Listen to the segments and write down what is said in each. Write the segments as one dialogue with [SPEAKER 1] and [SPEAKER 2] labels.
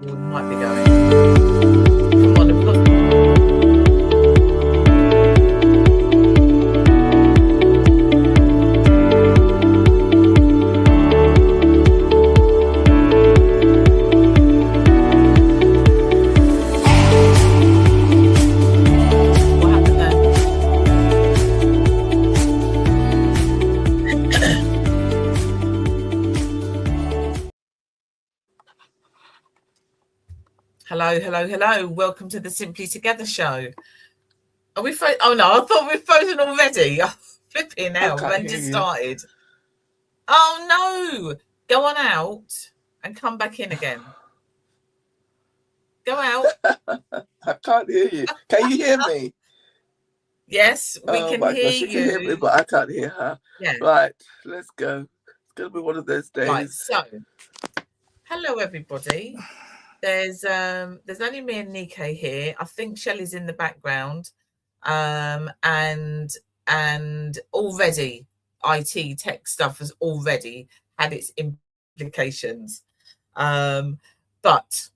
[SPEAKER 1] We might be going. Come on, we've got... Hello. Welcome to the Simply Together show. Are we frozen? Oh no, I thought we were frozen already. Oh, flipping hell, we've only just started. Oh no! Go on out and come back in again. Go out.
[SPEAKER 2] I can't hear you. Can you hear me?
[SPEAKER 1] Yes, we can hear you.
[SPEAKER 2] She can hear me, but I can't hear her.
[SPEAKER 1] Yeah.
[SPEAKER 2] Right, let's go. It's going to be one of those days.
[SPEAKER 1] Right, so, hello everybody. There's only me and Nikkei here. I think Shelley's in the background. And already IT tech stuff has already had its implications. But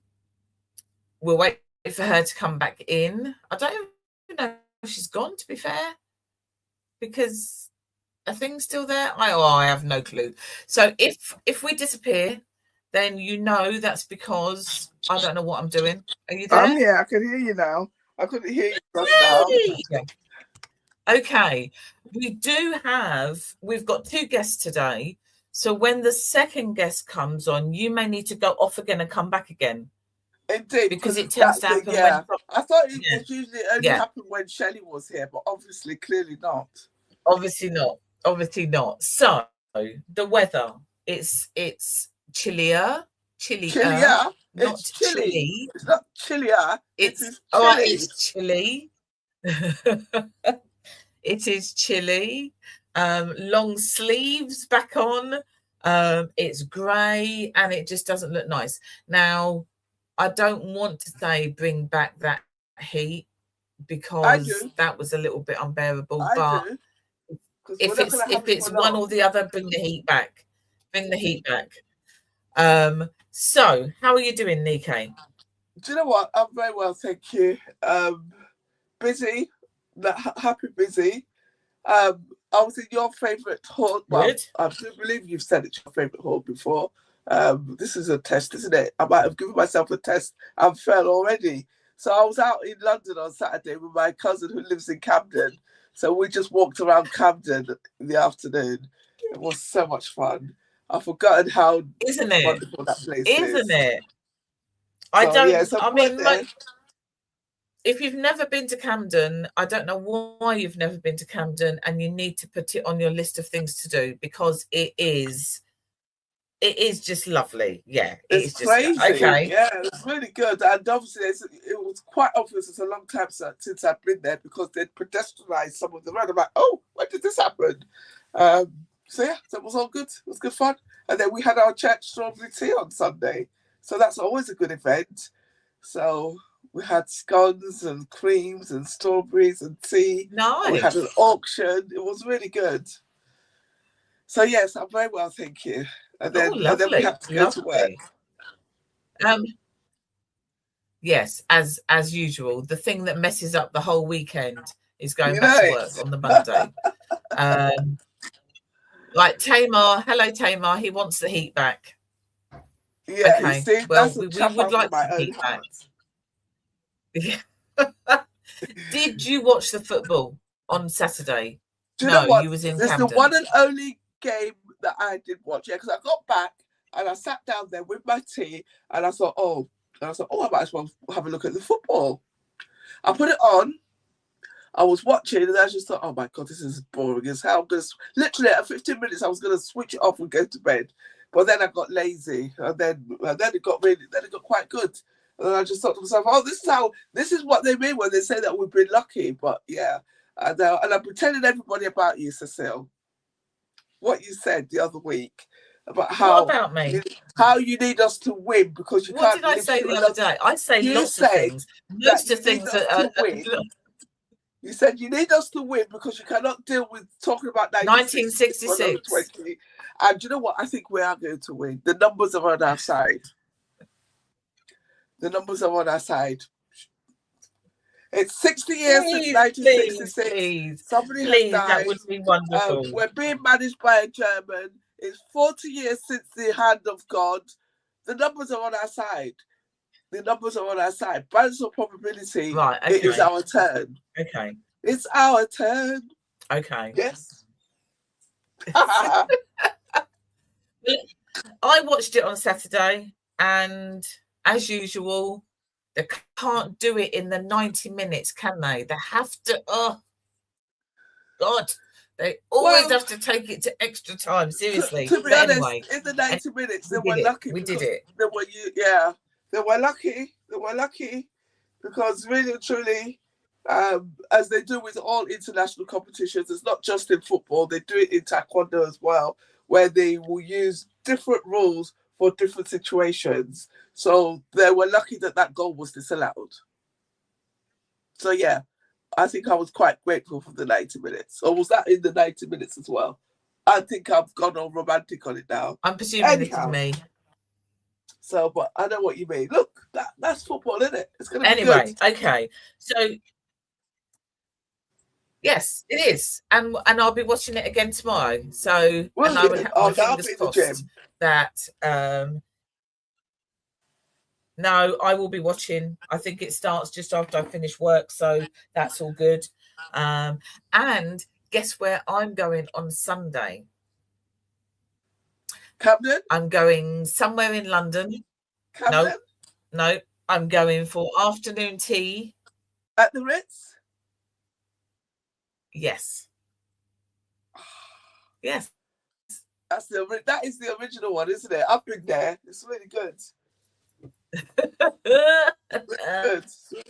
[SPEAKER 1] we'll wait for her to come back in. I don't even know if she's gone, to be fair, because are things still there? I have no clue. So if we disappear, then you know that's because I don't know what I'm doing. Are you there?
[SPEAKER 2] I'm here. I can hear you now. I couldn't hear you just now.
[SPEAKER 1] Okay. We've got 2 guests today. So when the second guest comes on, you may need to go off again and come back again.
[SPEAKER 2] Indeed.
[SPEAKER 1] Because it tends to happen
[SPEAKER 2] when... I thought it usually only happened when Shelley was here, but obviously, clearly not.
[SPEAKER 1] Obviously not. So the weather, it's chillier.
[SPEAKER 2] Chillier?
[SPEAKER 1] Not chilly.
[SPEAKER 2] It's not chillier.
[SPEAKER 1] It's chilly. It is chilly. Long sleeves back on. It's grey and it just doesn't look nice. Now, I don't want to say bring back that heat because that was a little bit unbearable. But if it's one or the other, bring the heat back. So how are you doing, Nikkei?
[SPEAKER 2] Do you know what? I'm very well, thank you. Busy, happy busy. I was in your favourite hall. Well, I do believe you've said it's your favourite hall before. This is a test, isn't it? I might have given myself a test and fell already. So I was out in London on Saturday with my cousin who lives in Camden. So we just walked around Camden in the afternoon. It was so much fun. I've forgotten how wonderful that place is.
[SPEAKER 1] Isn't it? If you've never been to Camden, I don't know why you've never been to Camden, and you need to put it on your list of things to do because it is just lovely. Yeah,
[SPEAKER 2] it's
[SPEAKER 1] just
[SPEAKER 2] crazy.
[SPEAKER 1] Okay.
[SPEAKER 2] Yeah, it's really good. And obviously, it was quite obvious it's a long time since I've been there because they'd pedestrianised some of the road. I'm like, oh, when did this happen? So it was all good. It was good fun. And then we had our church strawberry tea on Sunday. So that's always a good event. So we had scones and creams and strawberries and tea.
[SPEAKER 1] Nice.
[SPEAKER 2] We had an auction. It was really good. So yes, I'm very well, thank you. And then we have to go to work.
[SPEAKER 1] Yes, as usual. The thing that messes up the whole weekend is going back to work on the Monday. Like Tamar, hello Tamar, he wants the heat back.
[SPEAKER 2] Yeah, okay. See, well, we
[SPEAKER 1] would like the heat back. Yeah. Did you watch the football on Saturday?
[SPEAKER 2] Do you know what? You was in Camden. The one and only game that I did watch, because I got back and I sat down there with my tea and I thought, I might as well have a look at the football. I put it on. I was watching and I just thought, oh my God, this is boring as hell. Literally at 15 minutes, I was going to switch it off and go to bed. But then I got lazy and then it got quite good. And then I just thought to myself, this is what they mean when they say that we've been lucky. But yeah, and I'm pretending everybody about you, Cecile. What you said the other week about
[SPEAKER 1] what about me?
[SPEAKER 2] How you need us to win because you
[SPEAKER 1] what
[SPEAKER 2] can't.
[SPEAKER 1] What did I say the other day? I say lots of things. Most of things that win.
[SPEAKER 2] You said you need us to win because you cannot deal with talking about
[SPEAKER 1] 1966.
[SPEAKER 2] And you know what? I think we are going to win. The numbers are on our side. The numbers are on our side. It's 60 years since 1966. Somebody has died.
[SPEAKER 1] That would be wonderful.
[SPEAKER 2] We're being managed by a German. It's 40 years since the hand of God. The numbers are on our side. The numbers are on our side. Balance of probability.
[SPEAKER 1] Right, okay.
[SPEAKER 2] It is our turn.
[SPEAKER 1] Okay.
[SPEAKER 2] It's our turn.
[SPEAKER 1] Okay.
[SPEAKER 2] Yes.
[SPEAKER 1] I watched it on Saturday, and as usual, they can't do it in the 90 minutes, can they? They have to. Oh, God. They always have to take it to extra time, seriously.
[SPEAKER 2] To be honest, anyway, in the 90 minutes, they were lucky.
[SPEAKER 1] We did it.
[SPEAKER 2] They were lucky. They were lucky because really and truly, as they do with all international competitions, it's not just in football. They do it in taekwondo as well, where they will use different rules for different situations. So they were lucky that goal was disallowed. So yeah, I think I was quite grateful for the 90 minutes. Or was that in the 90 minutes as well? I think I've gone all romantic on it now.
[SPEAKER 1] I'm presuming this is me.
[SPEAKER 2] So, but I know what you mean. Look, that's football, isn't it? It's going to be
[SPEAKER 1] good.
[SPEAKER 2] Anyway,
[SPEAKER 1] okay. So, yes, it is. And I'll be watching it again tomorrow. So,
[SPEAKER 2] well,
[SPEAKER 1] and I would have my fingers crossed that... No, I will be watching. I think it starts just after I finish work, so that's all good. And guess where I'm going on Sunday?
[SPEAKER 2] Camden?
[SPEAKER 1] I'm going somewhere in London.
[SPEAKER 2] Camden?
[SPEAKER 1] No, I'm going for afternoon tea.
[SPEAKER 2] At the Ritz?
[SPEAKER 1] Yes. Yes.
[SPEAKER 2] That is the original one, isn't it? I've been there. It's really good. It's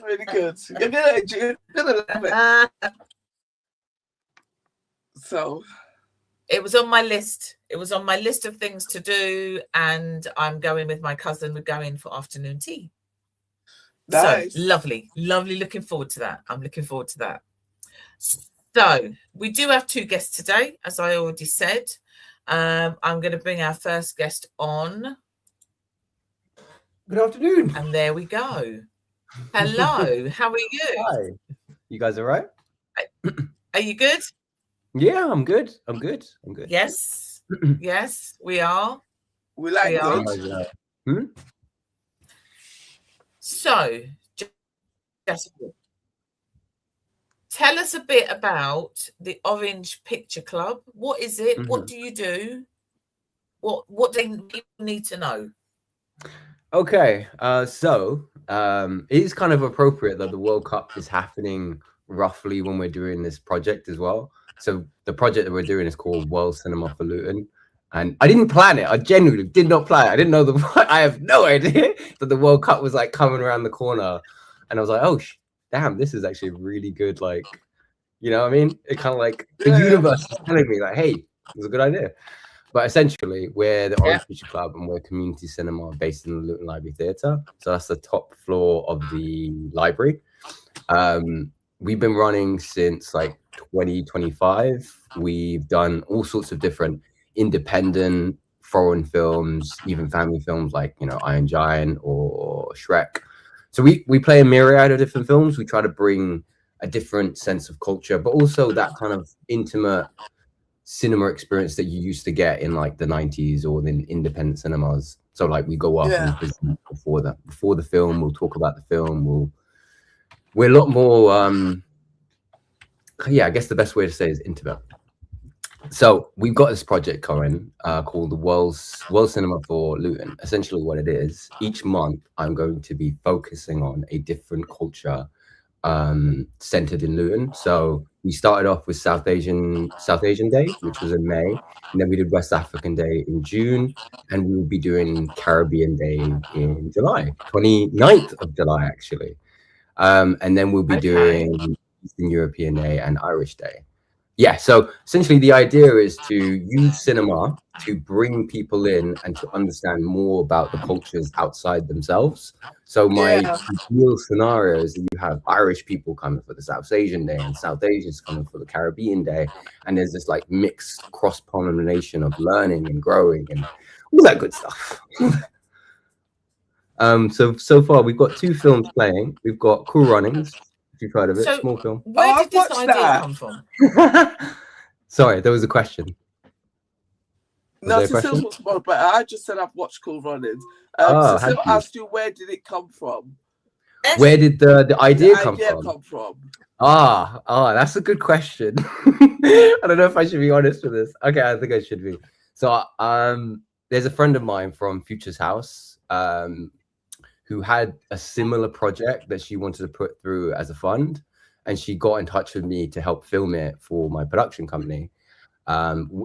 [SPEAKER 2] really good. You're gonna love it. So
[SPEAKER 1] it was on my list. It was on my list of things to do, and I'm going with my cousin. We're going for afternoon tea.
[SPEAKER 2] Nice.
[SPEAKER 1] So lovely. Looking forward to that. I'm looking forward to that. So we do have 2 guests today, as I already said. I'm going to bring our first guest on.
[SPEAKER 3] Good afternoon.
[SPEAKER 1] And there we go. Hello. How are you?
[SPEAKER 3] Hi. You guys all right?
[SPEAKER 1] Are you good?
[SPEAKER 3] Yeah, I'm good.
[SPEAKER 1] Yes. Yes, we are.
[SPEAKER 2] We like it.
[SPEAKER 1] So, Jessica, tell us a bit about the Orange Picture Club. What is it? Mm-hmm. What do you do? What do people need to know?
[SPEAKER 3] Okay, so it is kind of appropriate that the World Cup is happening roughly when we're doing this project as well. So the project that we're doing is called World Cinema for Luton. And I didn't plan it. I genuinely did not plan it. I didn't know I have no idea that the World Cup was like coming around the corner. And I was like, oh, damn, this is actually really good. Like, you know what I mean? It kind of like the universe is telling me like, hey, it's a good idea. But essentially, we're the Orange Picture Club and we're community cinema based in the Luton Library Theatre. So that's the top floor of the library. We've been running since like 2025. We've done all sorts of different independent foreign films, even family films like, you know, Iron Giant or Shrek. So we play a myriad of different films. We try to bring a different sense of culture, but also that kind of intimate cinema experience that you used to get in like the 90s or in independent cinemas. So like we go up and visit before the film, we'll talk about the film. We're a lot more I guess the best way to say is intimate. So we've got this project, Corinne, called the World Cinema for Luton. Essentially what it is, each month I'm going to be focusing on a different culture centered in Luton. So we started off with South Asian Day, which was in May, and then we did West African Day in June, and we will be doing Caribbean Day in July, 29th of July actually. And then we'll be doing Eastern European Day and Irish Day. Yeah, so essentially the idea is to use cinema to bring people in and to understand more about the cultures outside themselves. So my ideal scenario is that you have Irish people coming for the South Asian Day and South Asians coming for the Caribbean Day. And there's this like mixed cross-pollination of learning and growing and all that good stuff. So far we've got 2 films playing. We've got Cool Runnings, if you've heard of it,
[SPEAKER 1] So
[SPEAKER 3] small film.
[SPEAKER 1] where
[SPEAKER 2] I've
[SPEAKER 1] did this
[SPEAKER 2] watched
[SPEAKER 1] idea
[SPEAKER 2] that.
[SPEAKER 1] come from?
[SPEAKER 3] Sorry, there was a question.
[SPEAKER 2] No, Cecile was more, but I just said I've watched Cool Runnings. Cecile asked you, where did it come from?
[SPEAKER 3] Where did the idea come from? That's a good question. I don't know if I should be honest with this. Okay, I think I should be. So there's a friend of mine from Future's House who had a similar project that she wanted to put through as a fund, and she got in touch with me to help film it for my production company.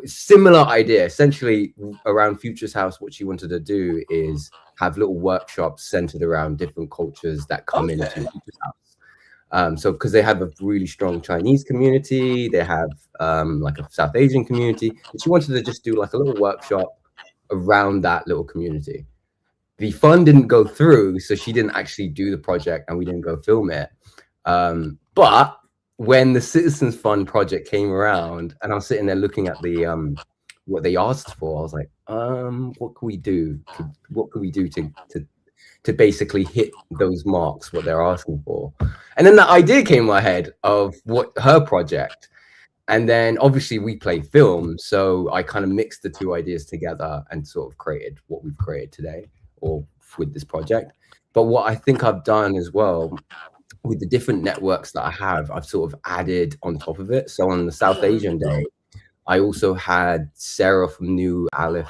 [SPEAKER 3] Similar idea, essentially around Future's House. What she wanted to do is have little workshops centered around different cultures that come into Future's House. So because they have a really strong Chinese community, they have like a South Asian community, and she wanted to just do like a little workshop around that little community. The fund didn't go through, so she didn't actually do the project, and we didn't go film it. But when the Citizens Fund project came around, and I was sitting there looking at the what they asked for, I was like, what can we do? What can we do to basically hit those marks, what they're asking for? And then that idea came in my head of what her project. And then obviously we play film, so I kind of mixed the 2 ideas together and sort of created what we've created today, or with this project. But what I think I've done as well with the different networks that I have, I've sort of added on top of it. So on the South Asian Day, I also had Sarah from New Arif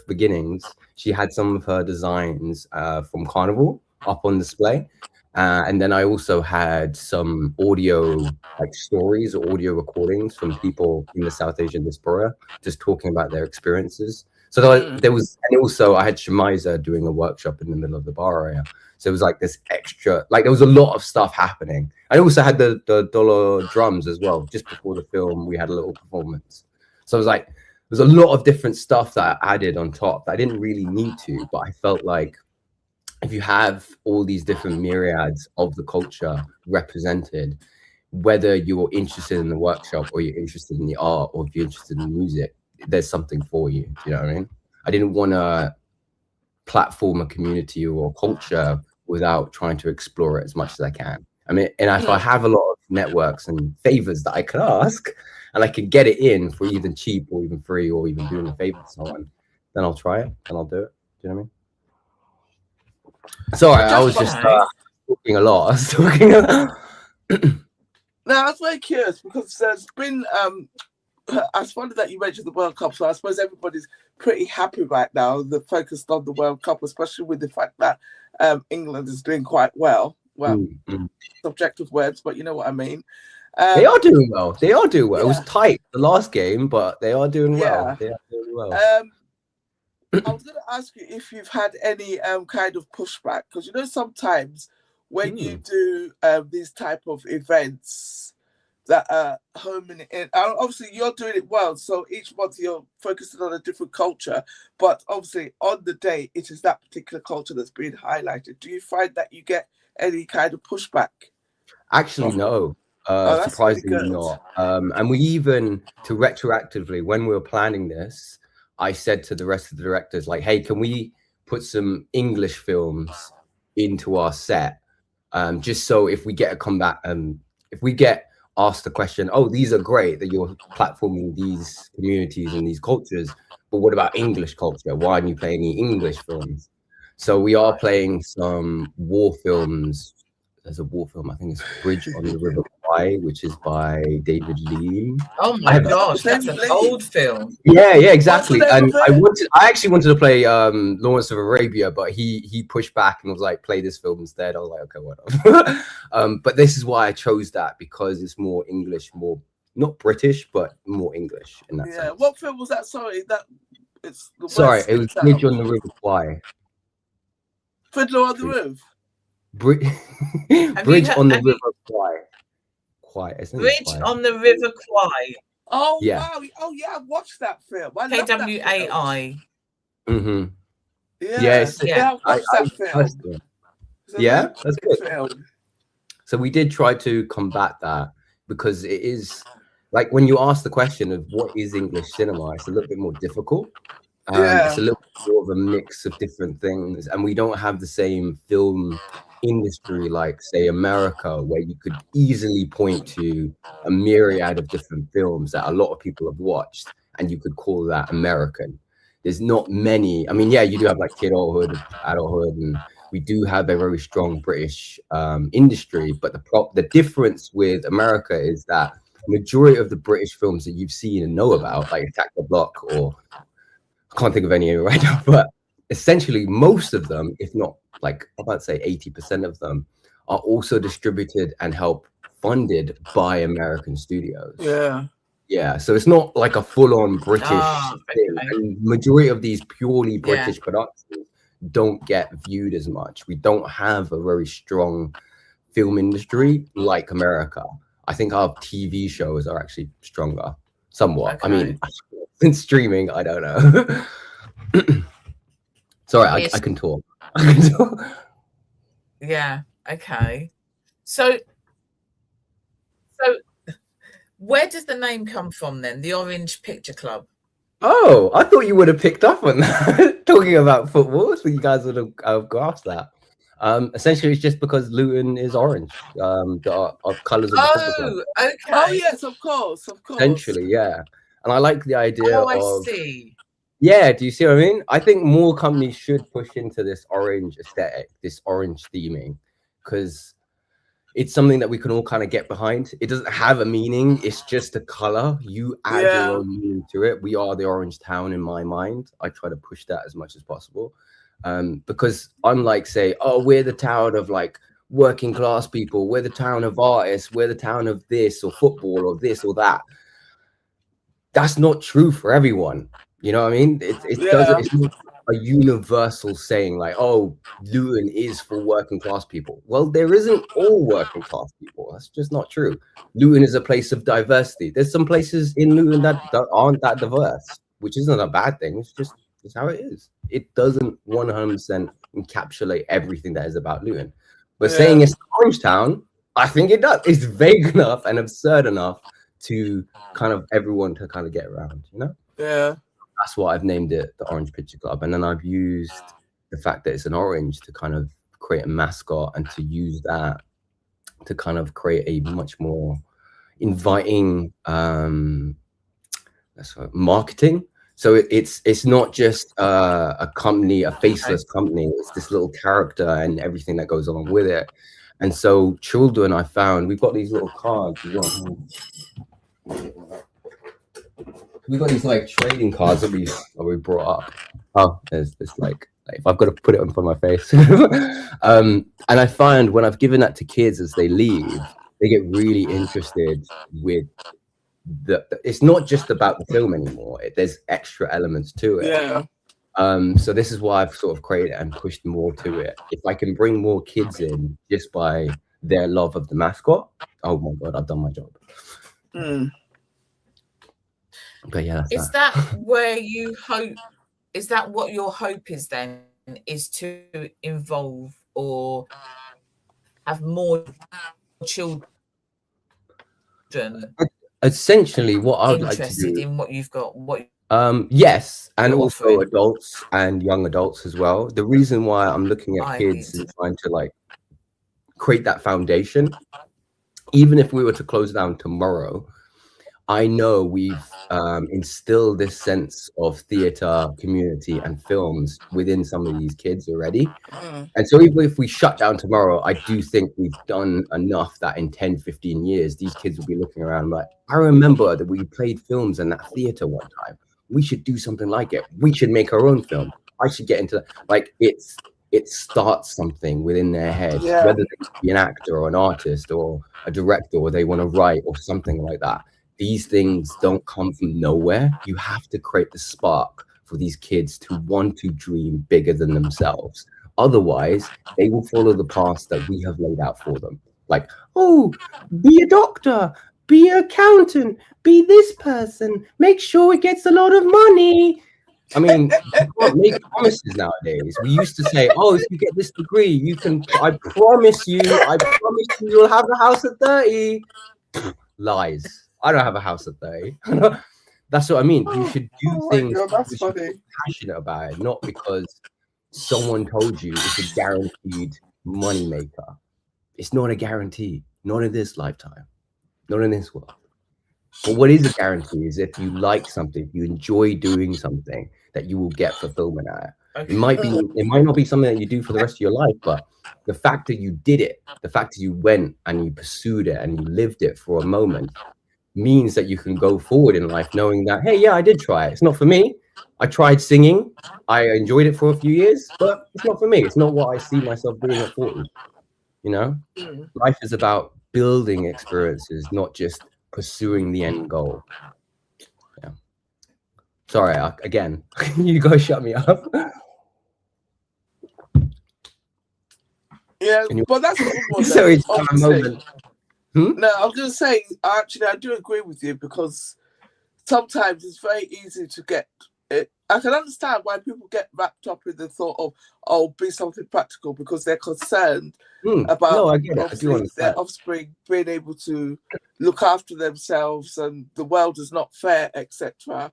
[SPEAKER 3] Beginnings. She had some of her designs from Carnival up on display. And then I also had some audio, like stories or audio recordings from people in the South Asian diaspora, just talking about their experiences. So there was, and also I had Shemiza doing a workshop in the middle of the bar area. So it was like this extra, like there was a lot of stuff happening. I also had the dollar drums as well. Just before the film, we had a little performance. So it was like, there's a lot of different stuff that I added on top that I didn't really need to, but I felt like if you have all these different myriads of the culture represented, whether you're interested in the workshop or you're interested in the art or if you're interested in music, there's something for you. Do you know what I mean? I didn't want to platform a community or culture without trying to explore it as much as I can. I mean, and if I have a lot of networks and favors that I could ask and I could get it in for even cheap or even free or even doing a favor to someone, then I'll try it and I'll do it. Do you know what I mean? Sorry, I was just talking a lot.
[SPEAKER 2] No, I was very curious because there's been I funny that you mentioned the World Cup, so I suppose everybody's pretty happy right now. They're focused on the World Cup, especially with the fact that England is doing quite well. Well, subjective words, but you know what I mean.
[SPEAKER 3] They are doing well. They are doing well. Yeah. It was tight the last game, but they are doing well. They are doing well.
[SPEAKER 2] I was going to ask you if you've had any kind of pushback, because you know sometimes when you do these type of events that are homing in, obviously you're doing it well, so each month you're focusing on a different culture, but obviously on the day it is that particular culture that's being highlighted. Do you find that you get any kind of pushback?
[SPEAKER 3] Actually, no. Surprisingly really not. And we even, to retroactively, when we were planning this, I said to the rest of the directors, like, hey, can we put some English films into our set? Just so if we get a comeback, if we get asked the question, oh, these are great that you're platforming these communities and these cultures, but what about English culture? Why aren't you playing any English films? So we are playing some war films. There's a war film, I think it's Bridge on the River Kwai, which is by David Lean.
[SPEAKER 1] Oh my gosh, that's an old film.
[SPEAKER 3] Yeah, exactly. And I actually wanted to play Lawrence of Arabia, but he pushed back and was like, play this film instead. I was like, okay, whatever. But this is why I chose that, because it's more English, more not British, but more English in that sense.
[SPEAKER 2] What film was that? Sorry, it
[SPEAKER 3] was Bridge on the River Kwai.
[SPEAKER 2] Fiddler on the Roof.
[SPEAKER 3] Bridge on the River Kwai.
[SPEAKER 1] Bridge on the River Kwai.
[SPEAKER 2] Oh yeah. Wow! Oh yeah, I watched that film.
[SPEAKER 1] KWAI.
[SPEAKER 3] Mm-hmm.
[SPEAKER 2] Yeah, I watched that film.
[SPEAKER 3] Yeah, that's good. Film. So we did try to combat that, because it is like when you ask the question of what is English cinema, it's a little bit more difficult, It's a little more of a mix of different things, and we don't have the same film industry like, say, America, where you could easily point to a myriad of different films that a lot of people have watched, and you could call that American. There's not many. I mean, yeah, you do have like kidulthood, adulthood, and we do have a very strong British industry. But the difference with America is that majority of the British films that you've seen and know about, like Attack the Block, or I can't think of any right now, but essentially most of them, if not like about to say 80% of them, are also distributed and help funded by American studios. Yeah, so it's not like a full-on British thing.
[SPEAKER 1] Okay.
[SPEAKER 3] And majority of these purely British productions don't get viewed as much. We don't have a very strong film industry like America. I think our TV shows are actually stronger, somewhat.
[SPEAKER 1] Okay.
[SPEAKER 3] I mean, in streaming, I don't know. Sorry, I can talk.
[SPEAKER 1] Yeah. Okay. So where does the name come from then? The Orange Picture Club.
[SPEAKER 3] Oh, I thought you would have picked up on that. Talking about football, so you guys would have grasped that. Essentially, it's just because Luton is orange. The colours of the football club.
[SPEAKER 1] Okay.
[SPEAKER 2] Oh yes, of course.
[SPEAKER 3] Essentially, yeah. And I like the idea
[SPEAKER 1] I
[SPEAKER 3] of.
[SPEAKER 1] see.
[SPEAKER 3] Yeah, do you see what I mean? I think more companies should push into this orange aesthetic, this orange theming, because it's something that we can all kind of get behind. It doesn't have a meaning. It's just a color. You add your own meaning to it. We are the orange town in my mind. I try to push that as much as possible. Because unlike, say, oh, we're the town of like working class people, we're the town of artists, we're the town of this or football or this or that. That's not true for everyone. You know what I mean? It's not a universal saying like, oh, Luton is for working class people. Well, there isn't all working class people. That's just not true. Luton is a place of diversity. There's some places in Luton that aren't that diverse, which isn't a bad thing. It's how it is. It doesn't 100% encapsulate everything that is about Luton. But saying it's Orange Town, I think it does. It's vague enough and absurd enough to kind of everyone to kind of get around, you know?
[SPEAKER 2] Yeah.
[SPEAKER 3] That's why I've named it the Orange Picture Club. And then I've used the fact that it's an orange to kind of create a mascot and to use that to kind of create a much more inviting marketing. So it's not just a company, a faceless company. It's this little character and everything that goes along with it. And so children, I found, we've got these little cards. We've got these like trading cards that we brought up. Oh, there's this like if I've got to put it in front of my face. And I find when I've given that to kids as they leave, they get really interested with it's not just about the film anymore. There's extra elements to it.
[SPEAKER 2] Yeah.
[SPEAKER 3] So this is why I've sort of created and pushed more to it. If I can bring more kids in just by their love of the mascot, oh my God, I've done my job. But yeah,
[SPEAKER 1] is that where you hope? Is that what your hope is then? Is to involve or have more children?
[SPEAKER 3] Essentially, what I'd like to do
[SPEAKER 1] in what you've got.
[SPEAKER 3] Yes, and also adults and young adults as well. The reason why I'm looking at kids and trying to like create that foundation, even if we were to close down tomorrow, I know we've instilled this sense of theatre, community, and films within some of these kids already. And so even if we shut down tomorrow, I do think we've done enough that in 10, 15 years, these kids will be looking around like, I remember that we played films in that theatre one time. We should do something like it. We should make our own film. I should get into that. Like it starts something within their head, whether they be an actor or an artist or a director or they want to write or something like that. These things don't come from nowhere. You have to create the spark for these kids to want to dream bigger than themselves. Otherwise, they will follow the paths that we have laid out for them. Like, oh, be a doctor, be an accountant, be this person, make sure it gets a lot of money. I mean, you can't make promises nowadays. We used to say, oh, if you get this degree, you can, I promise you you'll have a house at 30. Lies. I don't have a house at 30. That's what I mean. You should do things
[SPEAKER 2] that's
[SPEAKER 3] because
[SPEAKER 2] funny.
[SPEAKER 3] you're passionate about it, not because someone told you it's a guaranteed money maker. It's not a guarantee. Not in this lifetime. Not in this world. But what is a guarantee is if you like something, if you enjoy doing something, that you will get fulfillment out of it.
[SPEAKER 1] Okay.
[SPEAKER 3] It might not be something that you do for the rest of your life, but the fact that you did it, the fact that you went and you pursued it and you lived it for a moment means that you can go forward in life knowing that, hey, yeah, I did try it. It's not for me. I tried singing. I enjoyed it for a few years, but it's not for me. It's not what I see myself doing at 40. You know, life is about building experiences, not just pursuing the end goal. Yeah. Sorry, again, you guys shut me up.
[SPEAKER 2] Yeah, but that's a good one.
[SPEAKER 3] Sorry, a moment.
[SPEAKER 2] No, I was going to say, actually, I do agree with you because sometimes it's very easy to get it. I can understand why people get wrapped up in the thought of, oh, be something practical because they're concerned about
[SPEAKER 3] I get it. I do
[SPEAKER 2] their offspring being able to look after themselves and the world is not fair, etc.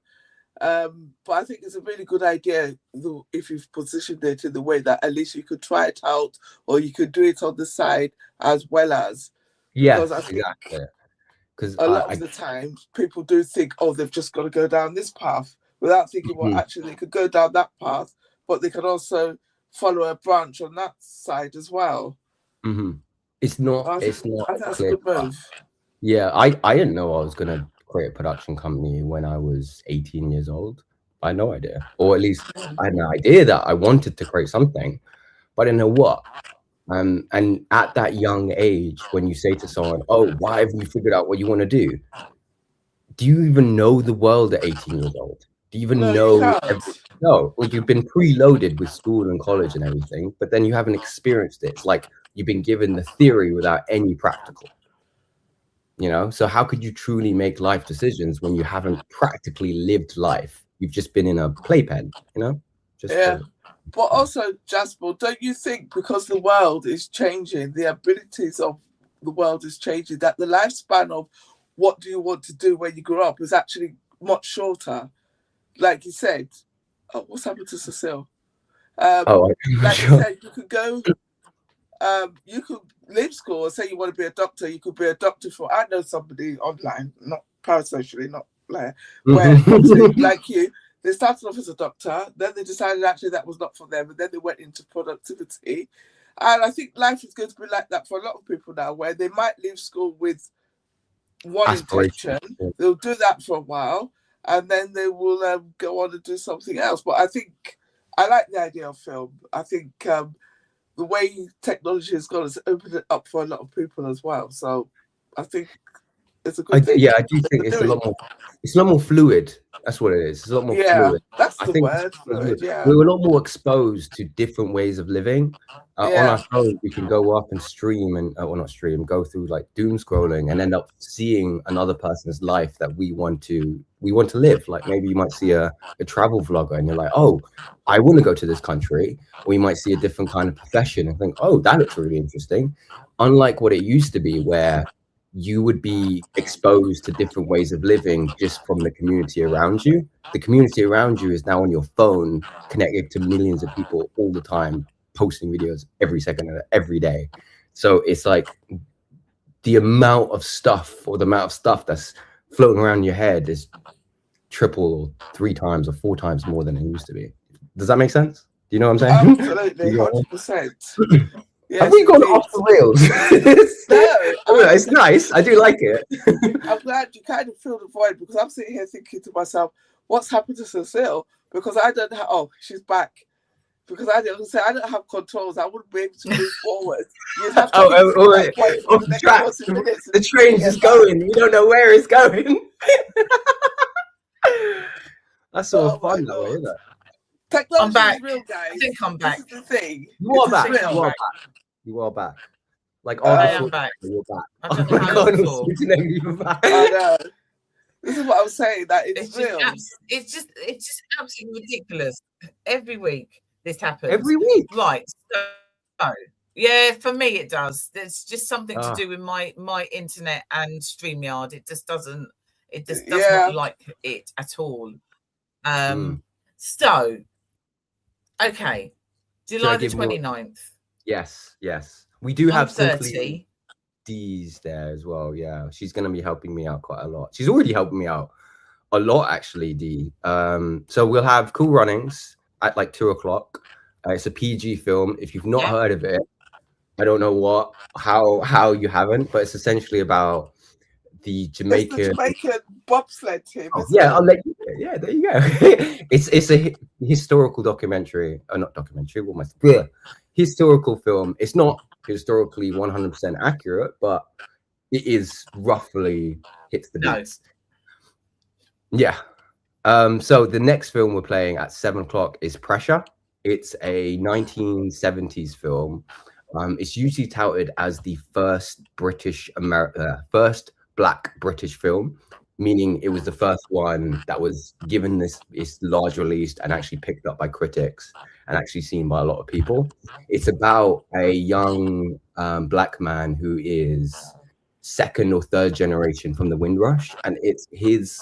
[SPEAKER 2] But I think it's a really good idea if you've positioned it in the way that at least you could try it out or you could do it on the side as well as.
[SPEAKER 3] Yes, exactly.
[SPEAKER 2] Because a lot of the time people do think, oh, they've just got to go down this path without thinking, well, actually they could go down that path, but they could also follow a branch on that side as well.
[SPEAKER 3] It's not
[SPEAKER 2] I think that's a good move.
[SPEAKER 3] Yeah, I didn't know I was going to create a production company when I was 18 years old. I had no idea, or at least I had an idea that I wanted to create something, but I didn't know what. And at that young age, when you say to someone, oh, why have you figured out what you want to do? Do you even know the world at 18 years old? Do you even know? No, well, you've been preloaded with school and college and everything, but then you haven't experienced it. It's like you've been given the theory without any practical. You know, so how could you truly make life decisions when you haven't practically lived life? You've just been in a playpen, you know?
[SPEAKER 2] But also, Jasper, don't you think because the world is changing, the abilities of the world is changing, that the lifespan of what do you want to do when you grow up is actually much shorter? Like you said, what's happened to Cecile? Like you said, you could go, you could leave school and say you want to be a doctor. You could be a doctor for, I know somebody online, not parasocially, not where like you, they started off as a doctor, then they decided actually that was not for them, and then they went into productivity. And I think life is going to be like that for a lot of people now, where they might leave school with one intention, they'll do that for a while, and then they will go on and do something else. But I think I like the idea of film. I think the way technology has gone has opened it up for a lot of people as well. So I think it's a good thing.
[SPEAKER 3] Yeah, I do think it's a lot more fluid. That's what it is. It's a lot more fluid.
[SPEAKER 2] That's the word. Fluid,
[SPEAKER 3] we're a lot more exposed to different ways of living. On our phone, we can go up and stream and go through like doom scrolling and end up seeing another person's life that we want to live. Like maybe you might see a travel vlogger and you're like, oh, I want to go to this country. Or you might see a different kind of profession and think, oh, that looks really interesting. Unlike what it used to be, where you would be exposed to different ways of living just from the community around you. The community around you is now on your phone, connected to millions of people all the time, posting videos every second of every day. So it's like the amount of stuff that's floating around your head is triple or 3 times or 4 times more than it used to be. Does that make sense? Do you know what I'm saying?
[SPEAKER 2] Absolutely, 100%.
[SPEAKER 3] Yes, have we gone off the rails? No, it's nice. I do like it.
[SPEAKER 2] I'm glad you kind of fill the void, because I'm sitting here thinking to myself, what's happened to Cecile? Because I don't have, she's back. Because I don't have controls. I wouldn't be able to move forward. You'd have to
[SPEAKER 3] the train's just going. You don't know where it's going. That's sort of fun that way, isn't it?
[SPEAKER 2] Technology is real, guys.
[SPEAKER 1] I think I'm back.
[SPEAKER 2] This is the thing.
[SPEAKER 3] You are back. You are back. Like,
[SPEAKER 1] I am back.
[SPEAKER 3] You're back.
[SPEAKER 1] I don't know how
[SPEAKER 3] you're back.
[SPEAKER 2] I know. This is what I'm saying. That it's real.
[SPEAKER 1] It's just absolutely ridiculous. Every week this happens.
[SPEAKER 3] Every week,
[SPEAKER 1] right? So, yeah, for me it does. There's just something to do with my internet and StreamYard. It just doesn't. It just does not like it at all. So, okay, July the 29th.
[SPEAKER 3] Yes, yes. We do have
[SPEAKER 1] 30.
[SPEAKER 3] D's there as well. Yeah, she's going to be helping me out quite a lot. She's already helping me out a lot, actually, D. So we'll have Cool Runnings at like 2:00. It's a PG film. If you've not heard of it, I don't know how you haven't, but it's essentially about the Jamaican
[SPEAKER 2] bobsled team.
[SPEAKER 3] Yeah, I'll let you. Yeah, there you go. It's a historical documentary, not documentary. What am I? Historical film. It's not historically 100% accurate, but it is roughly hits the beats. Yeah. So the next film we're playing at 7:00 is Pressure. It's a 1970s film. It's usually touted as the first first Black British film, meaning it was the first one that was given this large release and actually picked up by critics and actually seen by a lot of people. It's about a young Black man who is second or third generation from the Windrush, and it's his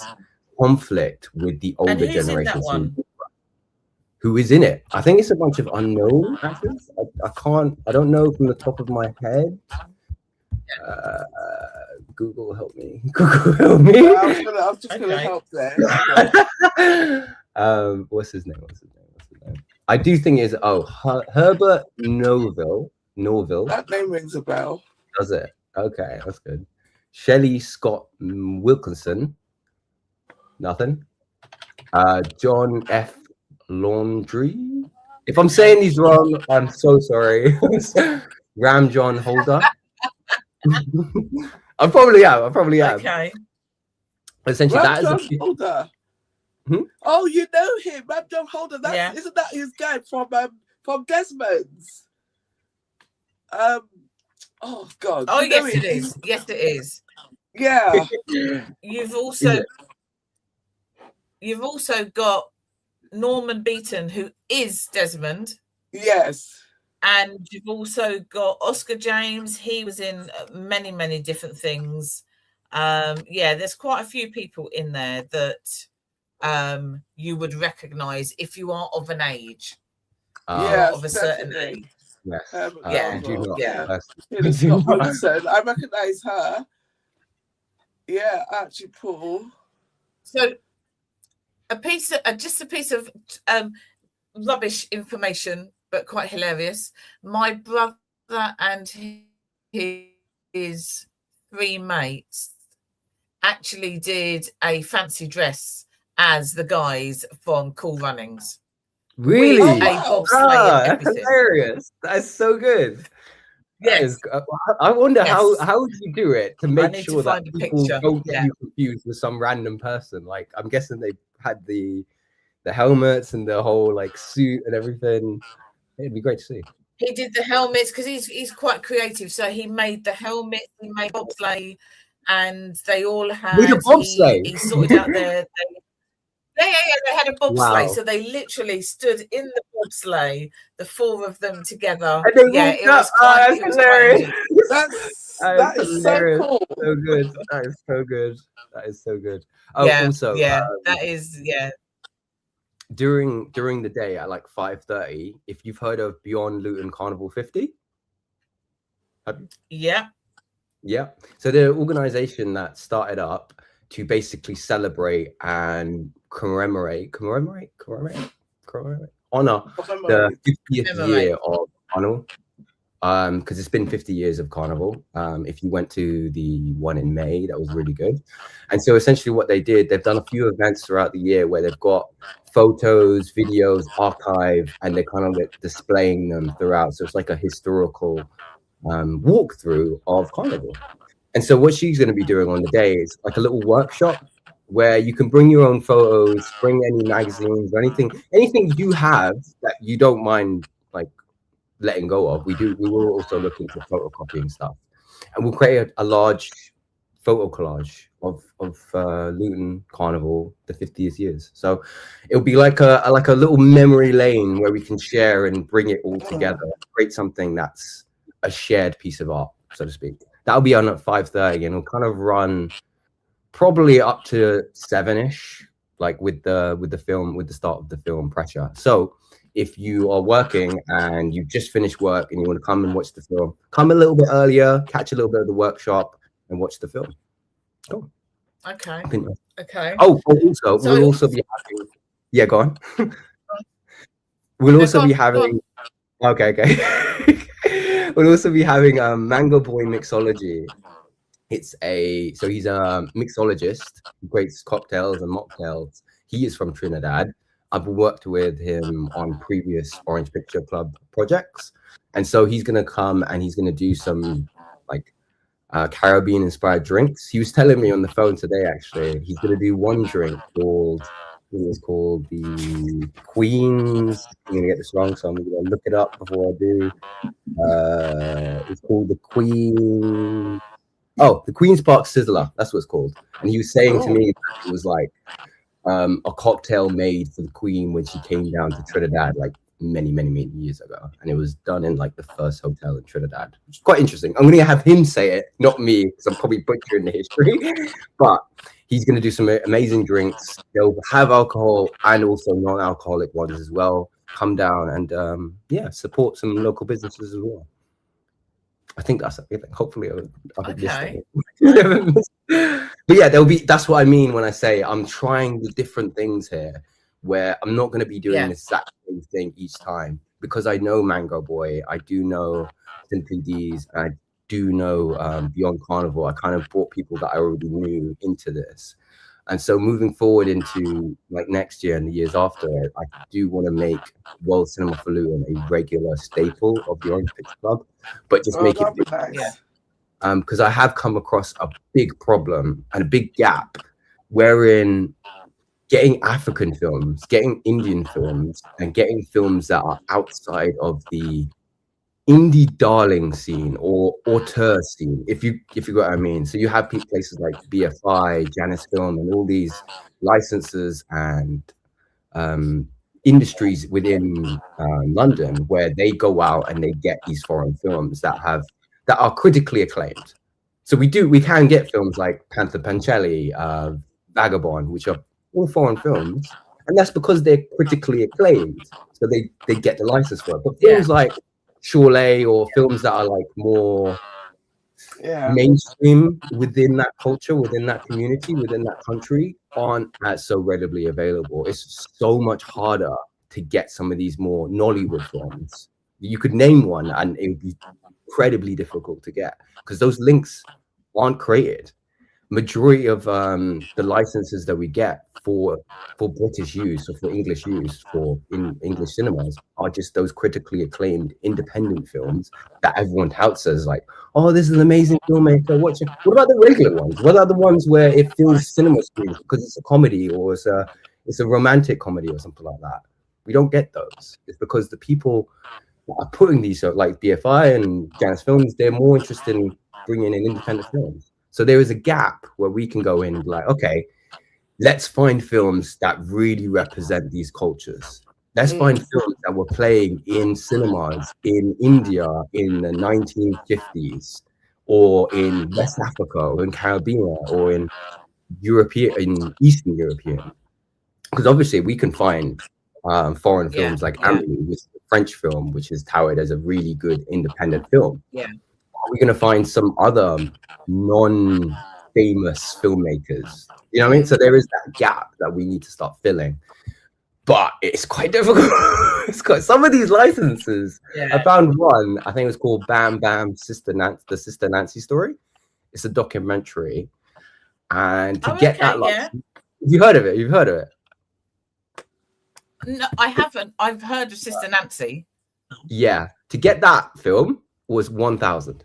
[SPEAKER 3] conflict with the older generation. Who is in it? I think it's a bunch of unknown actors. I don't know from the top of my head. Google help me. Google help me.
[SPEAKER 2] I was just gonna help there.
[SPEAKER 3] What's his name? I do think it's Herbert Norville.
[SPEAKER 2] That name rings a bell.
[SPEAKER 3] Does it? Okay, that's good. Shelley Scott Wilkinson. Nothing. John F. Laundry. If I'm saying these wrong, I'm so sorry. Ram John Holder. I probably am.
[SPEAKER 1] Okay.
[SPEAKER 3] Essentially,
[SPEAKER 2] Ram John Holder. Oh, you know him, Ram John Holder. Isn't that his guy from Desmond's? Oh God.
[SPEAKER 1] Oh yes, it is. Yes, it is.
[SPEAKER 2] Yeah.
[SPEAKER 1] You've also got Norman Beaton, who is Desmond.
[SPEAKER 2] Yes.
[SPEAKER 1] And you've also got Oscar James. He was in many, many different things. There's quite a few people in there that you would recognize if you are of an age. Of a certain age.
[SPEAKER 3] Yes.
[SPEAKER 2] I recognize her. Yeah, Archie Paul.
[SPEAKER 1] So just a piece of rubbish information, but quite hilarious. My brother and his 3 mates actually did a fancy dress as the guys from Cool Runnings.
[SPEAKER 3] Really?
[SPEAKER 1] With a bobsleigh and everything.
[SPEAKER 3] That's hilarious. That's so good.
[SPEAKER 1] Yes.
[SPEAKER 3] I wonder how do you do it to make sure that people
[SPEAKER 1] picture.
[SPEAKER 3] don't get you confused with some random person? Like, I'm guessing they had the helmets and the whole like suit and everything. It'd be great to see.
[SPEAKER 1] He did the helmets because he's quite creative. So he made the helmet, he made bobsleigh, and they all had
[SPEAKER 3] a bobsleigh.
[SPEAKER 1] He sorted out their they had a bobsleigh. Wow. So they literally stood in the bobsleigh, the 4 of them together.
[SPEAKER 3] And it was quite hilarious.
[SPEAKER 2] That is so cool.
[SPEAKER 3] So good. That is so good. That is so good. Oh,
[SPEAKER 1] yeah,
[SPEAKER 3] also,
[SPEAKER 1] that is
[SPEAKER 3] During the day at like 5:30, if you've heard of Beyond Luton Carnival 50, have you? Yeah. So the organization that started up to basically celebrate and commemorate, honor the 50th year of Carnival. Because it's been 50 years of Carnival. If you went to the one in May, that was really good. And so essentially what they did, they've done a few events throughout the year where they've got photos, videos, archive, and they're kind of like displaying them throughout. So it's like a historical walkthrough of Carnival. And so what she's going to be doing on the day is like a little workshop where you can bring your own photos, bring any magazines or anything you have that you don't mind like letting go of. We will also look into photocopying stuff, and we'll create a large photo collage of Luton Carnival, the 50th years. So it'll be like a little memory lane where we can share and bring it all together, create something that's a shared piece of art, so to speak. That'll be on at 5:30, and it'll kind of run probably up to 7ish, like with the film, with the start of the film Pressure. So if you are working and you just finished work and you want to come and watch the film, come a little bit earlier, catch a little bit of the workshop and watch the film. Cool.
[SPEAKER 1] Okay.
[SPEAKER 3] Oh, also, so, we'll also be having, yeah, go on. We'll also be having, okay. We'll also be having Mango Boy Mixology. He's a mixologist. He creates cocktails and mocktails. He is from Trinidad. I've worked with him on previous Orange Picture Club projects. And so he's going to come and he's going to do some like Caribbean inspired drinks. He was telling me on the phone today, actually, he's going to do one drink called, it was called the Queen's. I'm going to get this wrong, so I'm going to look it up before I do. It's called the Queen. Oh, the Queen's Park Sizzler. That's what it's called. And he was saying to me, it was like a cocktail made for the Queen when she came down to Trinidad, like many years ago. And it was done in like the first hotel in Trinidad, which is quite interesting. I'm going to have him say it, not me, because I'm probably butchering the history. But he's going to do some amazing drinks. They'll have alcohol and also non-alcoholic ones as well. Come down and yeah, support some local businesses as well. I think that's it. Hopefully I've missed it. But yeah, that's what I mean when I say I'm trying the different things here, where I'm not going to be doing the exact same thing each time, because I know Mango Boy, I do know Simply D's, and I do know Beyond Carnival. I kind of brought people that I already knew into this. And so moving forward into like next year and the years after, I do want to make World Cinema Falloon a regular staple of the Orange Picture Club, but just make it big.
[SPEAKER 2] Nice.
[SPEAKER 3] Because I have come across a big problem and a big gap wherein getting African films, getting Indian films, and getting films that are outside of the indie darling scene or auteur scene, if you got what I mean. So you have places like BFI, Janus Film, and all these licenses and industries within London, where they go out and they get these foreign films that are critically acclaimed. So we can get films like Panther Pancelli, Vagabond, which are all foreign films, and that's because they're critically acclaimed, so they get the license for it. But films like Cholet or films that are like more mainstream within that culture, within that community, within that country, aren't as so readily available. It's so much harder to get some of these more Nollywood films. You could name one and it would be incredibly difficult to get because those links aren't created. Majority of the licenses that we get for British use or for English use in English cinemas are just those critically acclaimed independent films that everyone touts as like, oh, this is an amazing filmmaker. What about the regular ones? What are the ones where it feels cinema screens because it's a comedy or it's a romantic comedy or something like that? We don't get those. It's because the people that are putting these, like BFI and Janus Films, they're more interested in bringing in independent films. So there is a gap where we can go in and be like, okay, let's find films that really represent these cultures. Let's find films that were playing in cinemas in India in the 1950s, or in West Africa, or in Caribbean, or in Eastern European. Because obviously we can find foreign films like Amelie, which is a French film, which is touted as a really good independent film.
[SPEAKER 1] Yeah.
[SPEAKER 3] We're going to find some other non-famous filmmakers. You know what I mean? So there is that gap that we need to start filling. But it's quite difficult. Some of these licenses. Yeah. I found one, I think it was called Bam Bam the Sister Nancy story. It's a documentary. And to get that license, you heard of it? You've heard of it?
[SPEAKER 1] No, I haven't. I've heard of Sister Nancy.
[SPEAKER 3] Yeah. To get that film was 1,000.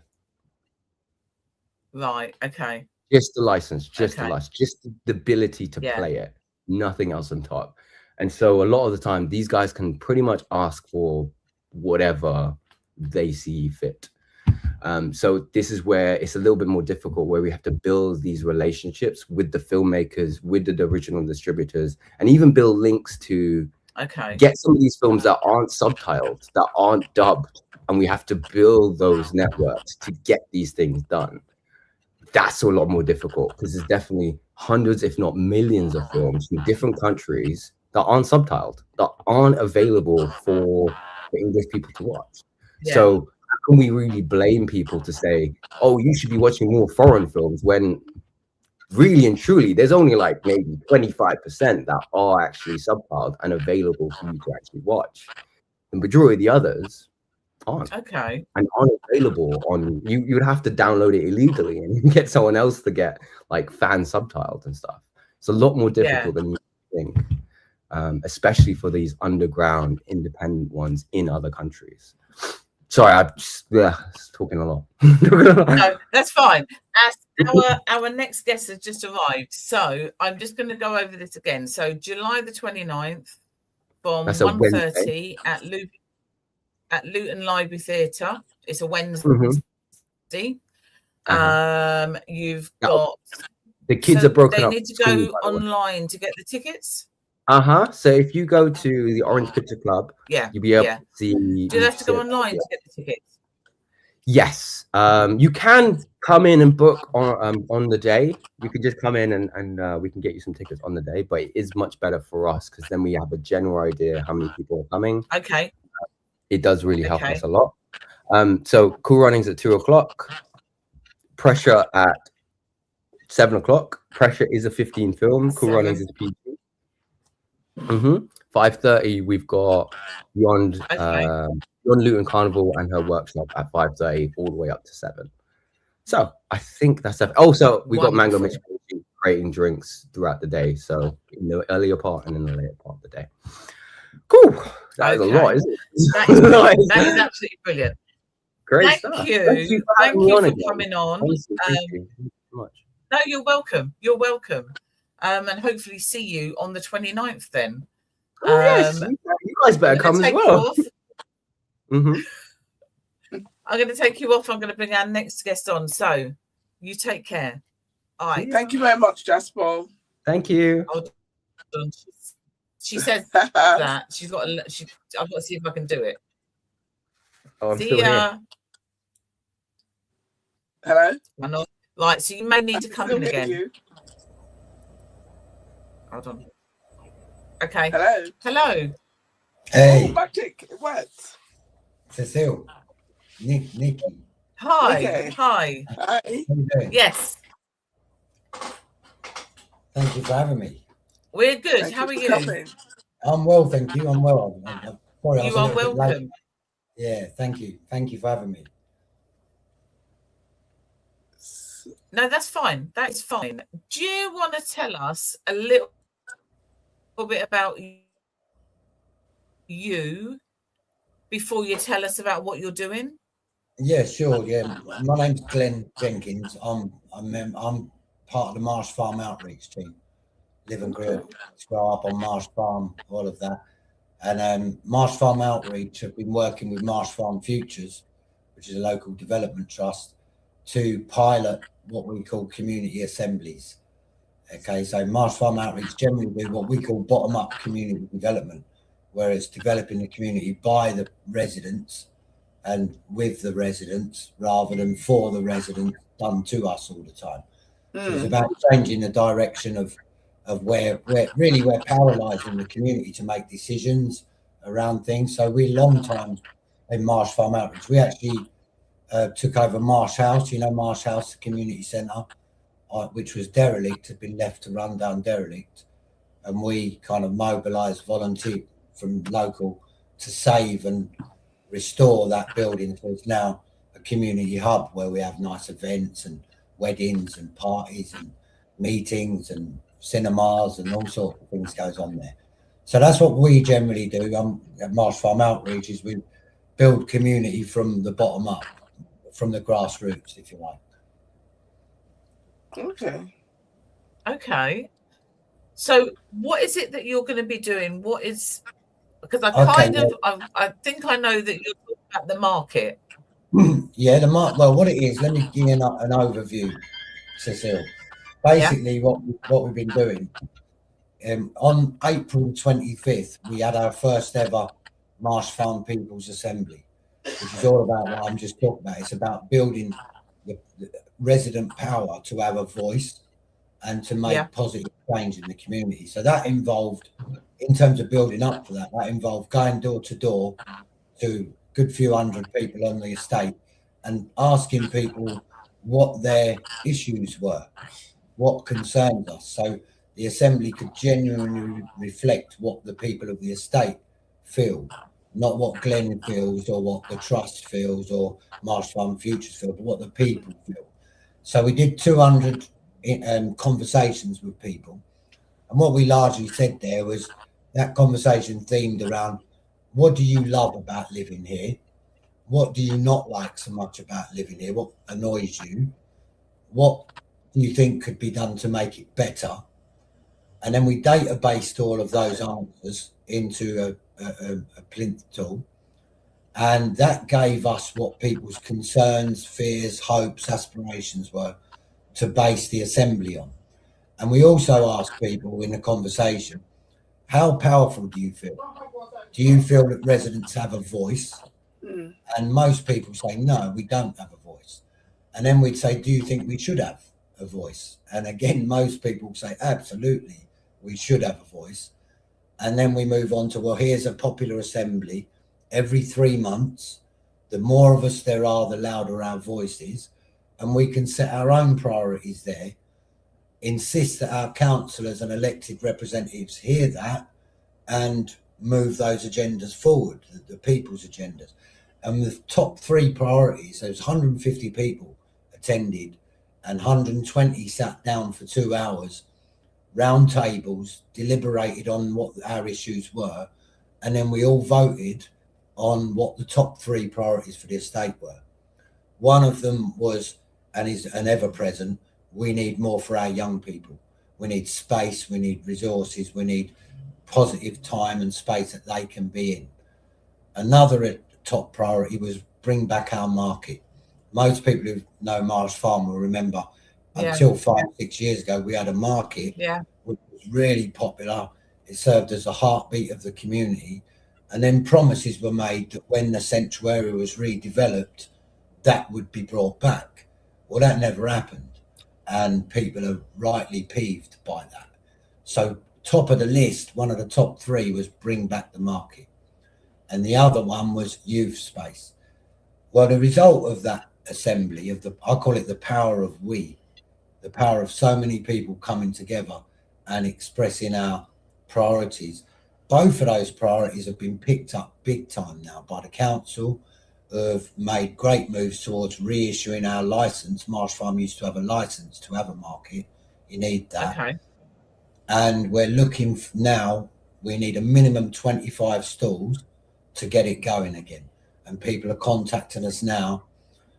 [SPEAKER 1] Right. Okay.
[SPEAKER 3] Just the license, just the ability to play it, nothing else on top. And so a lot of the time, these guys can pretty much ask for whatever they see fit. So this is where it's a little bit more difficult, where we have to build these relationships with the filmmakers, with the original distributors, and even build links to get some of these films that aren't subtitled, that aren't dubbed. And we have to build those networks to get these things done. that's a lot more difficult because there's definitely hundreds, if not millions, of films from different countries that aren't subtitled, that aren't available for the English people to watch.
[SPEAKER 1] Yeah.
[SPEAKER 3] So how can we really blame people to say, oh, you should be watching more foreign films, when really and truly there's only like maybe 25% that are actually subtitled and available for you to actually watch. The majority of the others aren't.
[SPEAKER 1] Okay.
[SPEAKER 3] And aren't available on, you would have to download it illegally and get someone else to get like fan subtitled and stuff. It's a lot more difficult than you think, especially for these underground independent ones in other countries. Sorry, I'm just talking a lot.
[SPEAKER 1] No, that's fine. Our next guest has just arrived, so I'm just going to go over this again. So July the 29th from 1:30 at Luton Library Theatre. It's a Wednesday. You've got
[SPEAKER 3] the kids are broken
[SPEAKER 1] they
[SPEAKER 3] up.
[SPEAKER 1] They need to go online to get the tickets.
[SPEAKER 3] So if you go to the Orange Picture Club, you'll be able to see.
[SPEAKER 1] Do you have to go online to get the tickets?
[SPEAKER 3] Yes. You can come in and book on the day. You can just come in and we can get you some tickets on the day, but it is much better for us because then we have a general idea how many people are coming.
[SPEAKER 1] Okay.
[SPEAKER 3] It does really help us a lot. So Cool Runnings at 2:00. Pressure at 7:00. Pressure is a 15 film. Cool Runnings is PG. 5:30 we've got Beyond Luton Carnival and her workshop at 5:30 all the way up to 7. So I think that's it. Also, we've got Mango Mission creating drinks throughout the day. So in the earlier part and in the later part of the day. Cool. That is a lot, isn't it?
[SPEAKER 1] That is absolutely brilliant.
[SPEAKER 3] Great
[SPEAKER 1] Thank
[SPEAKER 3] stuff.
[SPEAKER 1] you. Thank you for coming on.
[SPEAKER 3] Thank you so much.
[SPEAKER 1] No, you're welcome. You're welcome. And hopefully see you on the 29th then.
[SPEAKER 3] Oh, yes. You guys better come as well.
[SPEAKER 1] I'm going to take you off. I'm going to bring our next guest on. So you take care. All right.
[SPEAKER 2] Thank you very much, Jasper.
[SPEAKER 3] Thank you.
[SPEAKER 1] She says that she's got. I've got to see if I can do it.
[SPEAKER 3] Oh, I'm still here.
[SPEAKER 2] Hello.
[SPEAKER 1] Right, so you may need to come in again. Hold on. Okay. Hello.
[SPEAKER 4] Hey.
[SPEAKER 2] Oh, magic. It works.
[SPEAKER 4] Cecile. Nikki.
[SPEAKER 1] Hi.
[SPEAKER 2] Okay.
[SPEAKER 1] Hi.
[SPEAKER 4] How you doing?
[SPEAKER 1] Yes.
[SPEAKER 4] Thank you for having me.
[SPEAKER 1] We're good. How are you?
[SPEAKER 4] I'm well, thank you. I'm well. Sorry,
[SPEAKER 1] you are welcome.
[SPEAKER 4] Yeah, thank you. Thank you for having me.
[SPEAKER 1] No, that's fine. That is fine. Do you want to tell us a little bit about you before you tell us about what you're doing?
[SPEAKER 4] Yeah, sure. Yeah, my name's Glenn Jenkins. I'm part of the Marsh Farm outreach team. Live and grow up on Marsh Farm, all of that. And Marsh Farm Outreach have been working with Marsh Farm Futures, which is a local development trust, to pilot what we call community assemblies. Okay, so Marsh Farm Outreach generally do what we call bottom-up community development, where it's developing the community by the residents and with the residents rather than for the residents, done to us all the time. So it's about changing the direction of where power lies in the community to make decisions around things. So we long time in Marsh Farm Outreach. We actually took over Marsh House, Marsh House, the community centre, which was derelict, had been left to run down derelict. And we kind of mobilised volunteers from local to save and restore that building. So it's now a community hub where we have nice events and weddings and parties and meetings and cinemas and all sorts of things goes on there. So that's what we generally do at Marsh Farm Outreach, is we build community from the bottom up, from the grassroots, if you like.
[SPEAKER 1] Okay. So what is it that you're going to be doing? What is, because I think I know that you're talking about the market.
[SPEAKER 4] Yeah, well, what it is, let me give you an overview, Cecile. Basically, what we've been doing, on April 25th, we had our first ever Marsh Farm People's Assembly, which is all about what I'm just talking about. It's about building resident power to have a voice and to make positive change in the community. So that involved, in terms of building up to that, that involved going door to door to a good few hundred people on the estate and asking people what their issues were, what concerns us. So the assembly could genuinely reflect what the people of the estate feel, not what Glenn feels or what the trust feels or Marsh Farm Futures feel, but what the people feel. So we did 200 conversations with people. And what we largely said there was that conversation themed around, what do you love about living here? What do you not like so much about living here? What annoys you? What do you think could be done to make it better? And then we databased all of those answers into a plinth tool. And that gave us what people's concerns, fears, hopes, aspirations were to base the assembly on. And we also asked people in the conversation, how powerful do you feel? Do you feel that residents have a voice? And most people say, no, we don't have a voice. And then we'd say, do you think we should have a voice? And again, most people say, absolutely, we should have a voice. And then we move on to, well, here's a popular assembly. Every 3 months, the more of us there are, the louder our voice is. And we can set our own priorities there, insist that our councillors and elected representatives hear that and move those agendas forward, the people's agendas. And the top 3 priorities, there was 150 people attended and 120 sat down for 2 hours, round tables, deliberated on what our issues were, and then we all voted on what the top 3 priorities for the estate were. One of them was, and is an ever-present, we need more for our young people. We need space, we need resources, we need positive time and space that they can be in. Another top priority was bring back our market. Most people who know Marsh Farm will remember until 5-6 years ago, we had a market which was really popular. It served as a heartbeat of the community. And then promises were made that when the central area was redeveloped, that would be brought back. Well, that never happened. And people are rightly peeved by that. So top of the list, one of the top 3 was bring back the market. And the other one was youth space. Well, the result of that assembly, I call it the power of we, the power of so many people coming together and expressing our priorities. Both of those priorities have been picked up big time now by the council, who have made great moves towards reissuing our licence. Marsh Farm used to have a licence to have a market. You need that. Okay. And we're looking now, we need a minimum 25 stalls to get it going again. And people are contacting us now.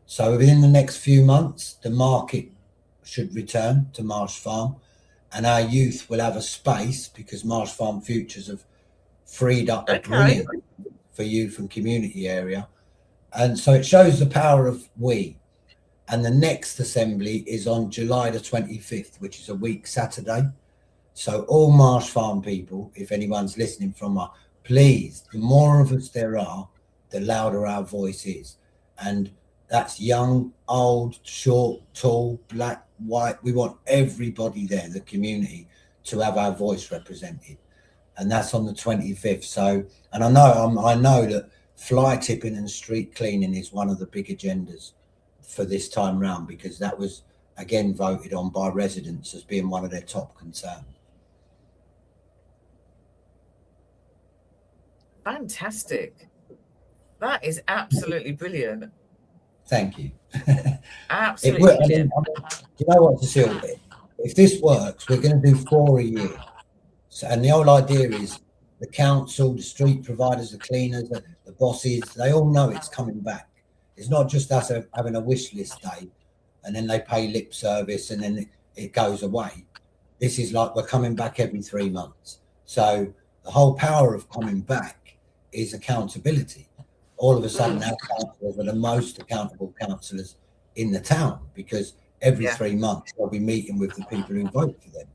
[SPEAKER 4] So within the next few months, the market should return to Marsh Farm, and our youth will have a space because Marsh Farm Futures have freed up a brilliant for youth and community area. And so it shows the power of we. And the next assembly is on July the 25th, which is a week Saturday. So all Marsh Farm people, if anyone's listening from please, the more of us there are, the louder our voice is. And that's young, old, short, tall, black, white. We want everybody there, the community, to have our voice represented. And that's on the 25th. So, and I know that fly tipping and street cleaning is one of the big agendas for this time round, because that was again voted on by residents as being one of their top concerns.
[SPEAKER 1] Fantastic. That is absolutely brilliant.
[SPEAKER 4] Thank you.
[SPEAKER 1] Absolutely brilliant.
[SPEAKER 4] You know what, Cecile? If this works, we're going to do 4 a year. So, and the whole idea is the council, the street providers, the cleaners, the bosses, they all know it's coming back. It's not just us having a wish list day and then they pay lip service and then it goes away. This is like we're coming back every 3 months. So the whole power of coming back is accountability. All of a sudden, our councillors are the most accountable councillors in the town, because every 3 months they'll be meeting with the people who vote for them.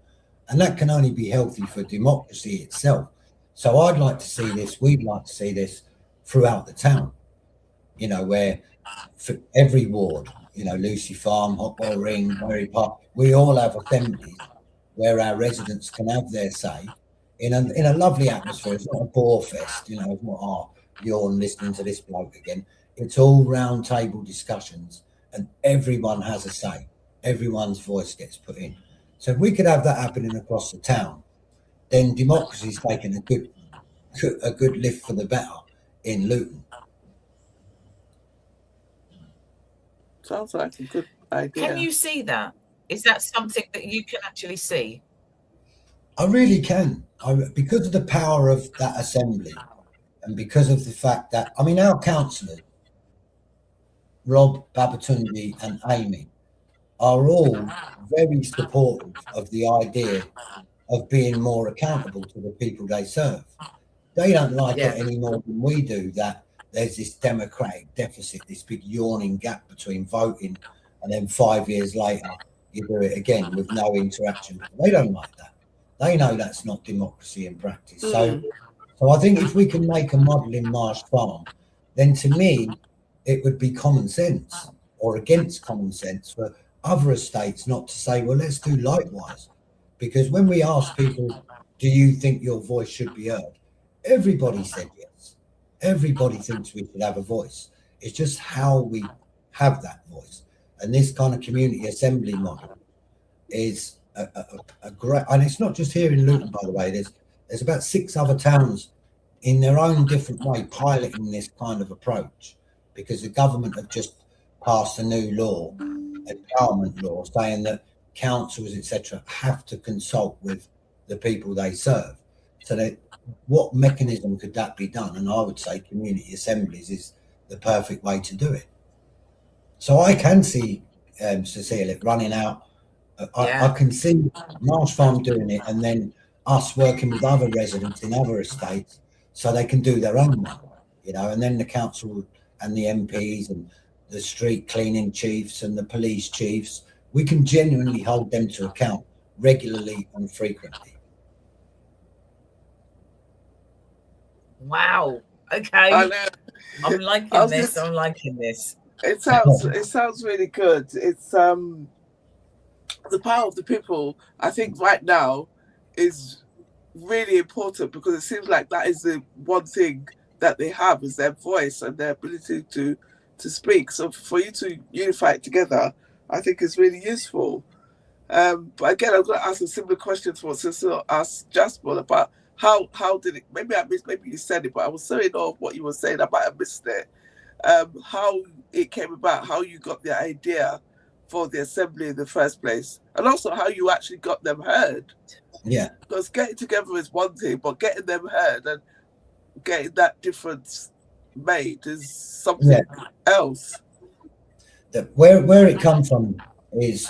[SPEAKER 4] And that can only be healthy for democracy itself. So I'd like to see this, we'd like to see this throughout the town, you know, where for every ward, you know, Lucy Farm, Hotwell Ring, Murray Park. We all have assemblies where our residents can have their say in a lovely atmosphere. It's not a bore fest, you know, it's not, oh, yawn listening to this bloke again. It's all round table discussions and everyone has a say. Everyone's voice gets put in. So if we could have that happening across the town, then democracy's taking a good lift for the better in Luton.
[SPEAKER 2] Sounds like a good idea.
[SPEAKER 1] Can you see that? Is that something that you can actually see?
[SPEAKER 4] I really can. Because of the power of that assembly and because of the fact that, I mean, our councillors, Rob, Babatunde and Amy, are all very supportive of the idea of being more accountable to the people they serve. They don't like it any more than we do, that there's this democratic deficit, this big yawning gap between voting and then 5 years later you do it again with no interaction. They don't like that. They know that's not democracy in practice. So I think if we can make a model in Marsh Farm, then to me it would be common sense or against common sense for other estates not to say, well, let's do likewise. Because when we ask people, do you think your voice should be heard? Everybody said yes. Everybody thinks we should have a voice. It's just how we have that voice. And this kind of community assembly model is a great, and it's not just here in Luton, by the way. There's about 6 other towns in their own different way piloting this kind of approach, because the government have just passed a new law, empowerment law, saying that councils, etc., have to consult with the people they serve. So that what mechanism could that be done? And I would say community assemblies is the perfect way to do it. So I can see Cecilia running out. I can see Marsh Farm doing it, and then us working with other residents in other estates so they can do their own one, you know, and then the council and the MPs and the street cleaning chiefs and the police chiefs, we can genuinely hold them to account regularly and frequently.
[SPEAKER 1] Wow. Okay. I'm liking this. I'm liking this.
[SPEAKER 2] It sounds really good. It's the power of the people, I think right now is really important, because it seems like that is the one thing that they have, is their voice and their ability to speak. So for you to unify it together, I think is really useful. But again, I'm going to ask a similar question to what Cecil asked Jasper about how did it, maybe I missed, maybe you said it, but I was so in awe of what you were saying, I might have missed it. How it came about, how you got the idea for the assembly in the first place, and also how you actually got them heard.
[SPEAKER 4] Yeah.
[SPEAKER 2] Because getting together is one thing, but getting them heard and getting that difference made is something else.
[SPEAKER 4] Where it comes from is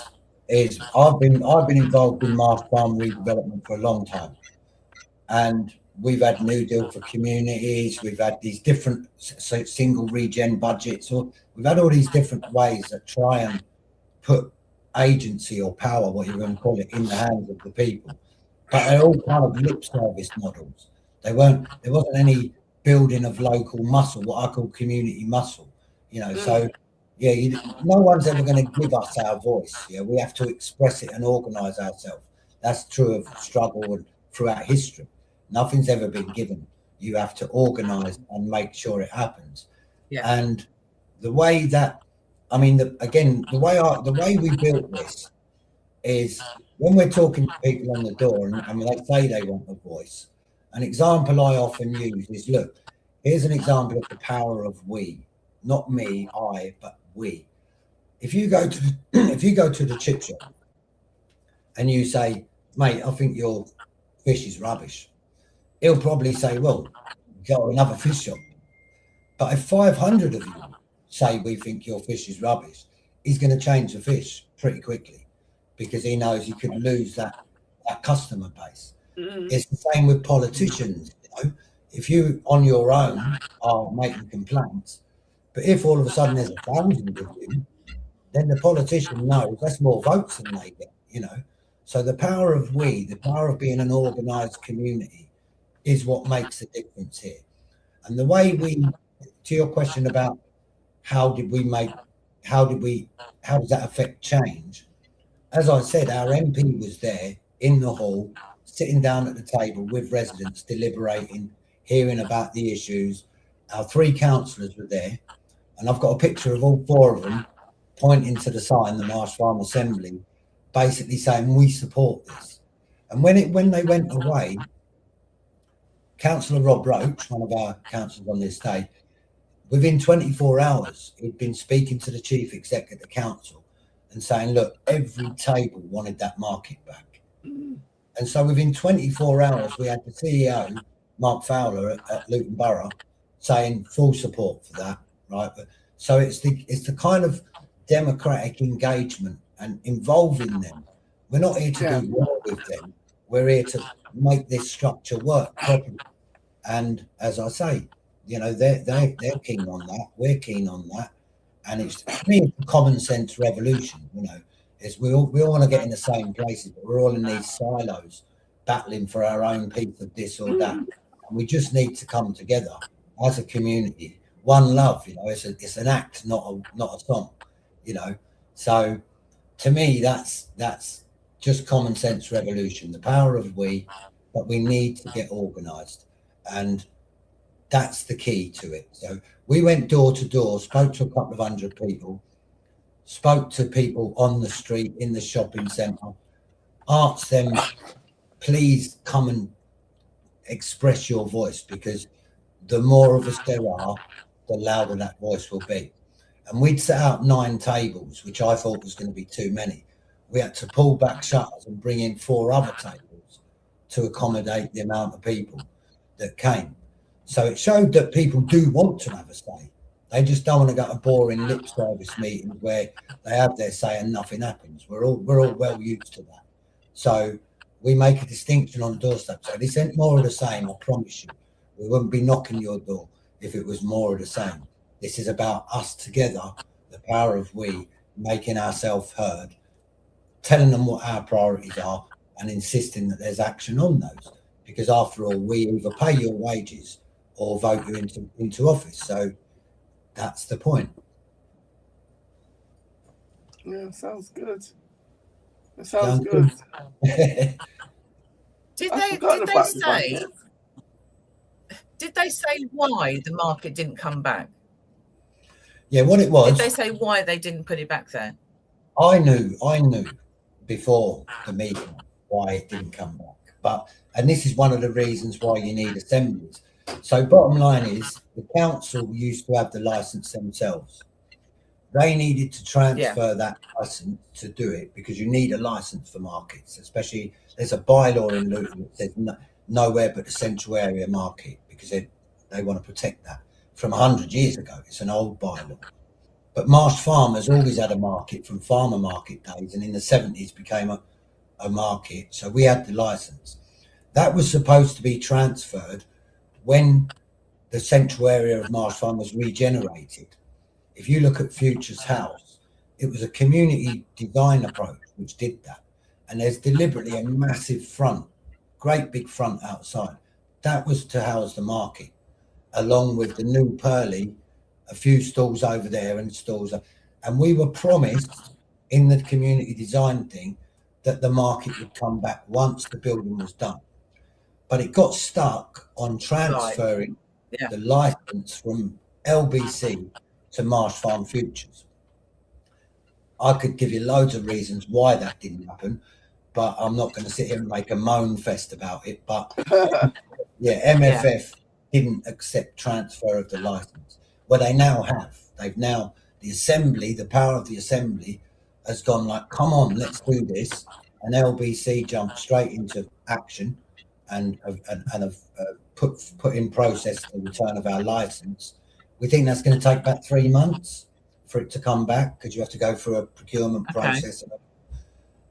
[SPEAKER 4] I've been involved in Marsh Farm redevelopment for a long time, and we've had New Deal for communities, we've had these different single regen budgets, or we've had all these different ways that try and put agency or power, what you're going to call it, in the hands of the people. But they're all kind of lip service models. There wasn't any building of local muscle, what I call community muscle, you know. So no one's ever going to give us our voice. Yeah, we have to express it and organize ourselves. That's true of struggle and throughout history. Nothing's ever been given. You have to organize and make sure it happens.
[SPEAKER 1] Yeah.
[SPEAKER 4] And the way that, I mean, the way we built this is when we're talking to people on the door and they say they want a voice. An example I often use is, look, here's an example of the power of we, not me, I, but we. If you go to the chip shop and you say, mate, I think your fish is rubbish, he'll probably say, well, go to another fish shop. But if 500 of you say we think your fish is rubbish, he's going to change the fish pretty quickly, because he knows he could lose that customer base. It's the same with politicians. You know, if you on your own are making complaints, but if all of a sudden there's 1,000 of you, then the politician knows that's more votes than they get. You know, so the power of we, the power of being an organised community, is what makes a difference here. And the way we, to your question about how did we how does that affect change? As I said, our MP was there in the hall, sitting down at the table with residents, deliberating, hearing about the issues. Our 3 councillors were there, and I've got a picture of all 4 of them pointing to the sign, the Marsh Farm Assembly, basically saying we support this. And when they went away, Councillor Rob Roach, one of our councillors on the estate, within 24 hours, he'd been speaking to the chief exec at the council and saying, look, every table wanted that market back. And so within 24 hours, we had the CEO, Mark Fowler at Luton Borough, saying full support for that, right? So it's the kind of democratic engagement and involving them. We're not here to do war with them. We're here to make this structure work properly. And as I say, you know, they're keen on that. We're keen on that. And it's, to me, it's a common sense revolution, you know. Is we all want to get in the same places, but we're all in these silos battling for our own piece of this or that. And we just need to come together as a community. One love, you know, it's an act, not a song, you know. So to me, that's just common sense revolution, the power of we, but we need to get organised. And that's the key to it. So we went door to door, spoke to a couple of 100 people, spoke to people on the street, in the shopping centre, asked them, please come and express your voice, because the more of us there are, the louder that voice will be. And we'd set out 9 tables, which I thought was going to be too many. We had to pull back shutters and bring in 4 other tables to accommodate the amount of people that came. So it showed that people do want to have a say. They just don't want to go to boring lip service meetings where they have their say and nothing happens. We're all well used to that. So we make a distinction on the doorstep. So this ain't more of the same, I promise you. We wouldn't be knocking your door if it was more of the same. This is about us together, the power of we, making ourselves heard, telling them what our priorities are, and insisting that there's action on those. Because after all, we either pay your wages or vote you into office. So that's the point.
[SPEAKER 2] Yeah, sounds good. It sounds good.
[SPEAKER 1] Did they say why the market didn't come back?
[SPEAKER 4] Yeah, what it was.
[SPEAKER 1] Did they say why they didn't put it back there?
[SPEAKER 4] I knew before the meeting why it didn't come back. And this is one of the reasons why you need assemblies. So bottom line is, the council used to have the license themselves. They needed to transfer that license to do it, because you need a license for markets, especially there's a bylaw in Luton that says nowhere but the central area market, because they want to protect that from 100 years ago. It's an old bylaw. But Marsh Farm has always had a market from farmer market days, and in the 70s became a market. So we had the license. That was supposed to be transferred when the central area of Marsh Farm was regenerated. If you look at Future's House, it was a community design approach which did that. And there's deliberately a massive front, great big front outside. That was to house the market, along with the new Pearly, a few stalls over there and stalls. And we were promised in the community design thing that the market would come back once the building was done. But it got stuck on transferring the license from LBC to Marsh Farm Futures. I could give you loads of reasons why that didn't happen, but I'm not going to sit here and make a moan fest about it. But MFF didn't accept transfer of the license. Well, they now have. They've now, the assembly, the power of the assembly has gone like, come on, let's do this. And LBC jumped straight into action and have put in process the return of our license. We think that's going to take about 3 months for it to come back, because you have to go through a procurement process.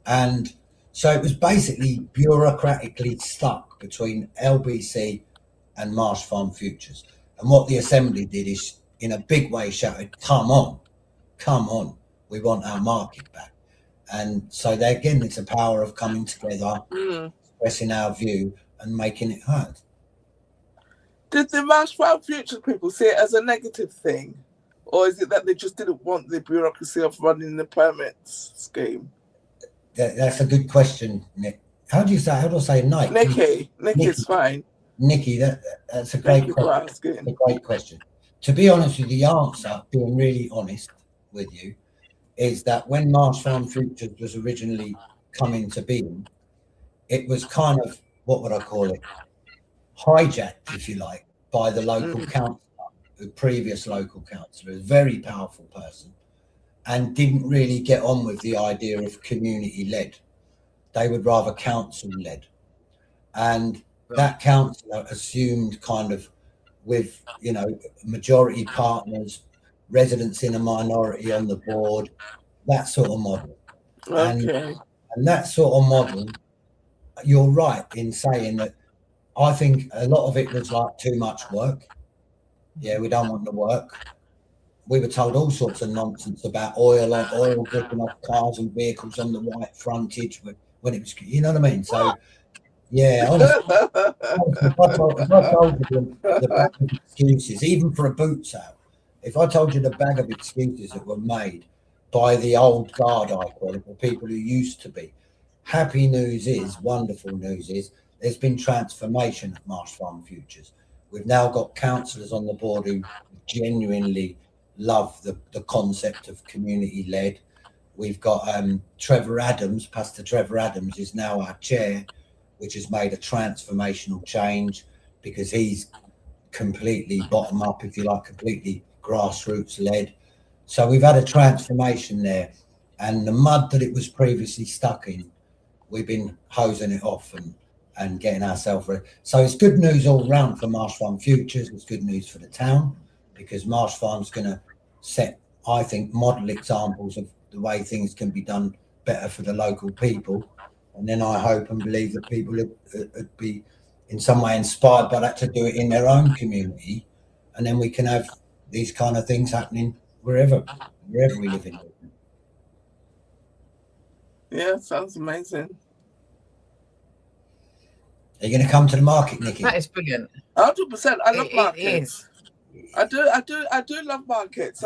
[SPEAKER 4] And so it was basically bureaucratically stuck between LBC and Marsh Farm Futures. And what the assembly did is, in a big way, shouted, come on, we want our market back. And so there again, it's a power of coming together, expressing our view and making it heard.
[SPEAKER 2] Did the Marsh Farm Futures people see it as a negative thing? Or is it that they just didn't want the bureaucracy of running the permits scheme?
[SPEAKER 4] That's a good question, Nick. How do I say Nick?
[SPEAKER 2] Nicky is fine.
[SPEAKER 4] Nikki, that's a great question. That's a great question. To be honest with you, the answer, being really honest with you, is that when Marsh Farm Futures was originally coming to being, it was kind of, what would I call it, hijacked, if you like, by the local councillor, the previous local councillor, a very powerful person, and didn't really get on with the idea of community-led. They would rather council-led. And that councillor assumed kind of with, you know, majority partners, residents in a minority on the board, that sort of model.
[SPEAKER 2] Okay.
[SPEAKER 4] And that sort of model, you're right in saying that I think a lot of it was like too much work. Yeah, we don't want the work. We were told all sorts of nonsense about oil dripping off cars and vehicles on the white frontage when it was, you know what I mean? So, yeah, honestly, if I told you the bag of excuses, even for a boot sale, if I told you the bag of excuses that were made by the old guard, I call it, the people who used to be, happy news is, wonderful news is, there's been transformation at Marsh Farm Futures. We've now got councillors on the board who genuinely love the concept of community-led. We've got Pastor Trevor Adams is now our chair, which has made a transformational change because he's completely bottom up, if you like, completely grassroots led. So we've had a transformation there, and the mud that it was previously stuck in, we've been hosing it off and getting ourselves ready. So it's good news all round for Marsh Farm Futures. It's good news for the town because Marsh Farm's going to set, I think, model examples of the way things can be done better for the local people. And then I hope and believe that people would be in some way inspired by that to do it in their own community. And then we can have these kind of things happening wherever we live in.
[SPEAKER 2] Yeah, sounds amazing.
[SPEAKER 4] Are you going to come to the market, Nikki?
[SPEAKER 1] That is brilliant.
[SPEAKER 2] 100%. I love markets.
[SPEAKER 1] It is.
[SPEAKER 2] I do love markets.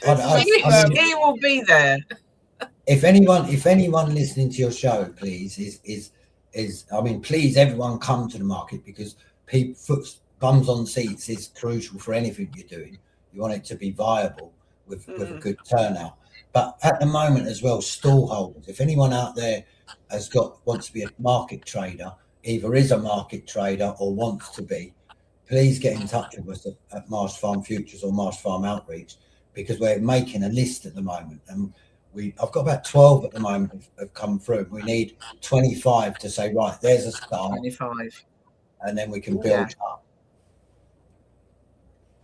[SPEAKER 1] He will be there.
[SPEAKER 4] If anyone listening to your show, please, is I mean, please, everyone come to the market because bums on seats is crucial for anything you're doing. You want it to be viable with a good turnout. But at the moment as well, stall holders. If anyone out there wants to be a market trader, either is a market trader or wants to be, please get in touch with us at Marsh Farm Futures or Marsh Farm Outreach because we're making a list at the moment and I've got about 12 at the moment have come through. We need 25 to say, right, there's a start.
[SPEAKER 1] 25.
[SPEAKER 4] And then we can build up.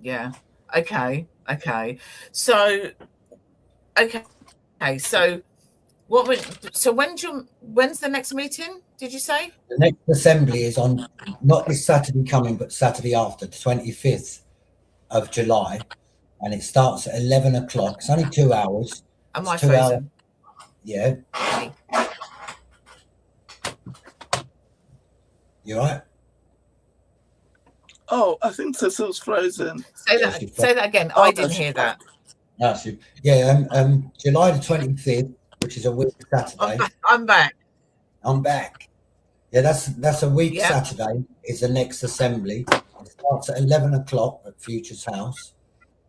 [SPEAKER 1] Yeah. Okay. So, so when's the next meeting, did you say?
[SPEAKER 4] The next assembly is on, not this Saturday coming, but Saturday after, the 25th of July. And it starts at 11 o'clock. It's only 2 hours.
[SPEAKER 1] Am I frozen?
[SPEAKER 4] Yeah. You all right?
[SPEAKER 2] Oh, I think Cecil's frozen.
[SPEAKER 1] Say that again. I didn't hear that.
[SPEAKER 4] Yeah, July the 25th, which is a week Saturday.
[SPEAKER 1] I'm back.
[SPEAKER 4] Yeah, that's a week Saturday is the next assembly. It starts at 11 o'clock at Futures House.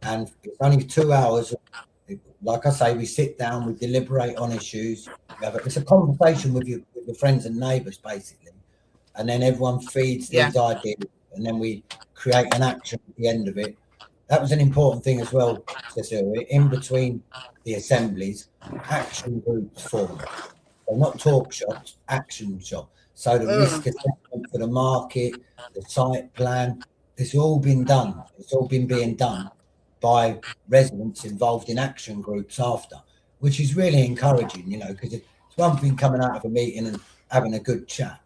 [SPEAKER 4] And it's only 2 hours. Like I say, we sit down, we deliberate on issues. It's a conversation with your friends and neighbours, basically. And then everyone feeds these ideas, and then we create an action at the end of it. That was an important thing as well, Cecilia. In between the assemblies, action groups form. So not talk shops, action shop. So the risk assessment for the market, the site plan, it's all been done. It's all been being done by residents involved in action groups after, which is really encouraging, you know, because it's one thing coming out of a meeting and having a good chat,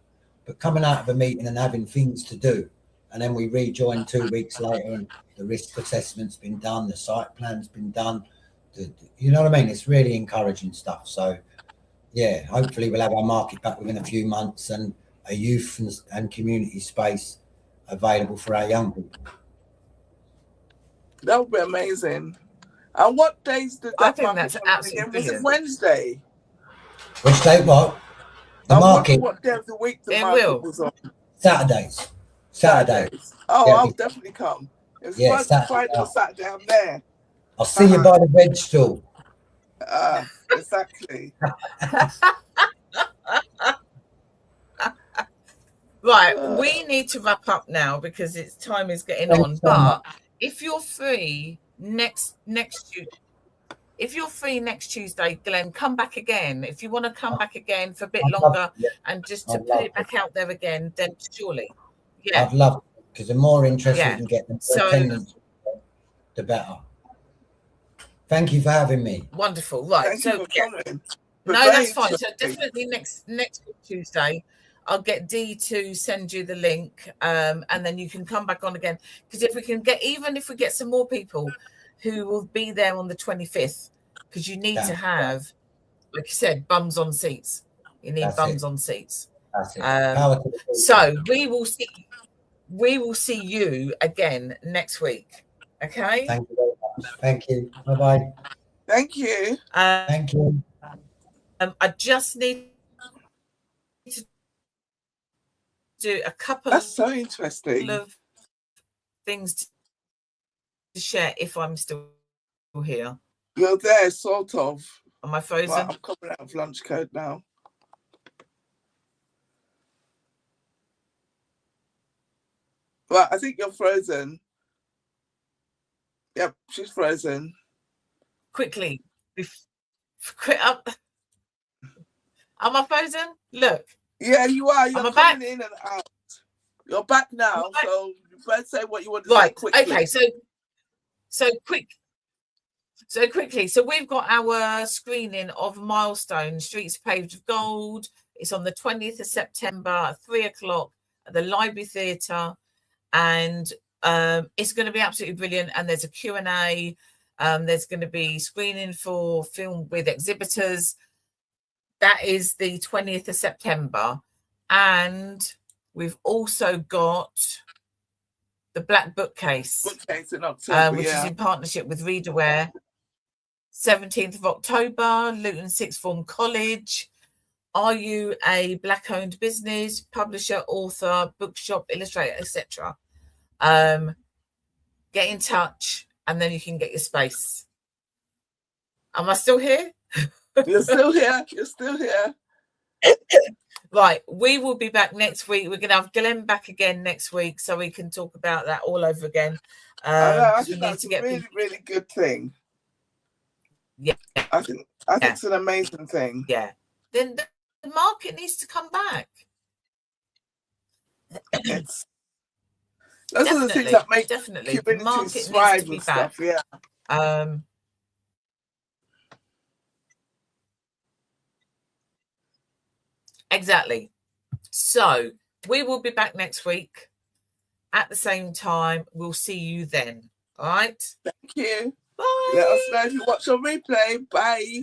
[SPEAKER 4] but coming out of a meeting and having things to do. And then we rejoin 2 weeks later and the risk assessment's been done, the site plan's been done. You know what I mean? It's really encouraging stuff. So, yeah, hopefully we'll have our market back within a few months and a youth and community space available for our young people.
[SPEAKER 2] That would be amazing. And what days did
[SPEAKER 1] I
[SPEAKER 2] that
[SPEAKER 1] think
[SPEAKER 2] market
[SPEAKER 1] that's
[SPEAKER 2] come on
[SPEAKER 1] absolutely
[SPEAKER 2] again? Was it
[SPEAKER 1] brilliant.
[SPEAKER 2] Wednesday?
[SPEAKER 4] Which day? What? The
[SPEAKER 2] I
[SPEAKER 4] market.
[SPEAKER 2] wonder what day of the week the
[SPEAKER 1] It
[SPEAKER 2] market
[SPEAKER 1] will.
[SPEAKER 2] was on.
[SPEAKER 4] Saturdays.
[SPEAKER 2] Saturdays. Oh,
[SPEAKER 4] Yeah,
[SPEAKER 2] I'll definitely come. If
[SPEAKER 4] yeah,
[SPEAKER 2] it's Friday or Saturday, I'm there.
[SPEAKER 4] I'll see you by the veg stall.
[SPEAKER 2] Exactly.
[SPEAKER 1] Right, we need to wrap up now because it's time is getting
[SPEAKER 4] Thanks
[SPEAKER 1] on.
[SPEAKER 4] so
[SPEAKER 1] But
[SPEAKER 4] much.
[SPEAKER 1] if you're free next Tuesday, Glenn, come back again. If you want to come back again for a bit longer and just to put it back out there again, then surely. Yeah.
[SPEAKER 4] I'd love it, because the more interest we
[SPEAKER 1] Yeah.
[SPEAKER 4] can get, the more
[SPEAKER 1] So-
[SPEAKER 4] attendance, the better. Thank you for having me.
[SPEAKER 1] Wonderful. Right.
[SPEAKER 2] Thank you for coming.
[SPEAKER 1] No, that's fine. So definitely next Tuesday, I'll get Dee to send you the link, and then you can come back on again. Because if we get some more people who will be there on the 25th, because you need to have, like you said, bums on seats. You need bums on seats.
[SPEAKER 4] That's it. Power to the people.
[SPEAKER 1] So we will see you again next week. Okay.
[SPEAKER 4] Thank you very much. Thank you. Bye-bye.
[SPEAKER 2] Thank you.
[SPEAKER 4] Thank you.
[SPEAKER 1] I just need to do a couple
[SPEAKER 2] That's so interesting.
[SPEAKER 1] of things to share if I'm still here.
[SPEAKER 2] You're there, sort of.
[SPEAKER 1] Am I frozen?
[SPEAKER 2] Well, I'm coming out of lunch code now. Well, I think you're frozen. Yep, she's frozen.
[SPEAKER 1] Quickly. Quit up. Am I frozen? Look.
[SPEAKER 2] Yeah, you are. You're coming in and out. You're back now, so you better say what you want to say quickly.
[SPEAKER 1] Okay, so quickly. So we've got our screening of Milestone, Streets Paved with Gold. It's on the 20th of September at 3:00 at the Library Theatre. And it's going to be absolutely brilliant. And there's a Q&A. There's going to be screening for film with exhibitors. That is the 20th of September. And we've also got the Black Bookcase,
[SPEAKER 2] in October,
[SPEAKER 1] which is in partnership with Readaware. 17th of October, Luton Sixth Form College. Are you a Black-owned business, publisher, author, bookshop, illustrator, etc.? Get in touch, and then you can get your space. Am I still here?
[SPEAKER 2] You're still here. You're still here.
[SPEAKER 1] Right, we will be back next week. We're going to have Glenn back again next week, so we can talk about that all over again.
[SPEAKER 2] I think that's a really, really good thing.
[SPEAKER 1] Yeah,
[SPEAKER 2] I think it's an amazing thing.
[SPEAKER 1] Yeah, then the market needs to come back.
[SPEAKER 2] Those are the things that make communities thrive and stuff. Yeah.
[SPEAKER 1] Exactly. So we will be back next week at the same time. We'll see you then. All right.
[SPEAKER 2] Thank you.
[SPEAKER 1] Bye.
[SPEAKER 2] Let us know if you watch on replay. Bye.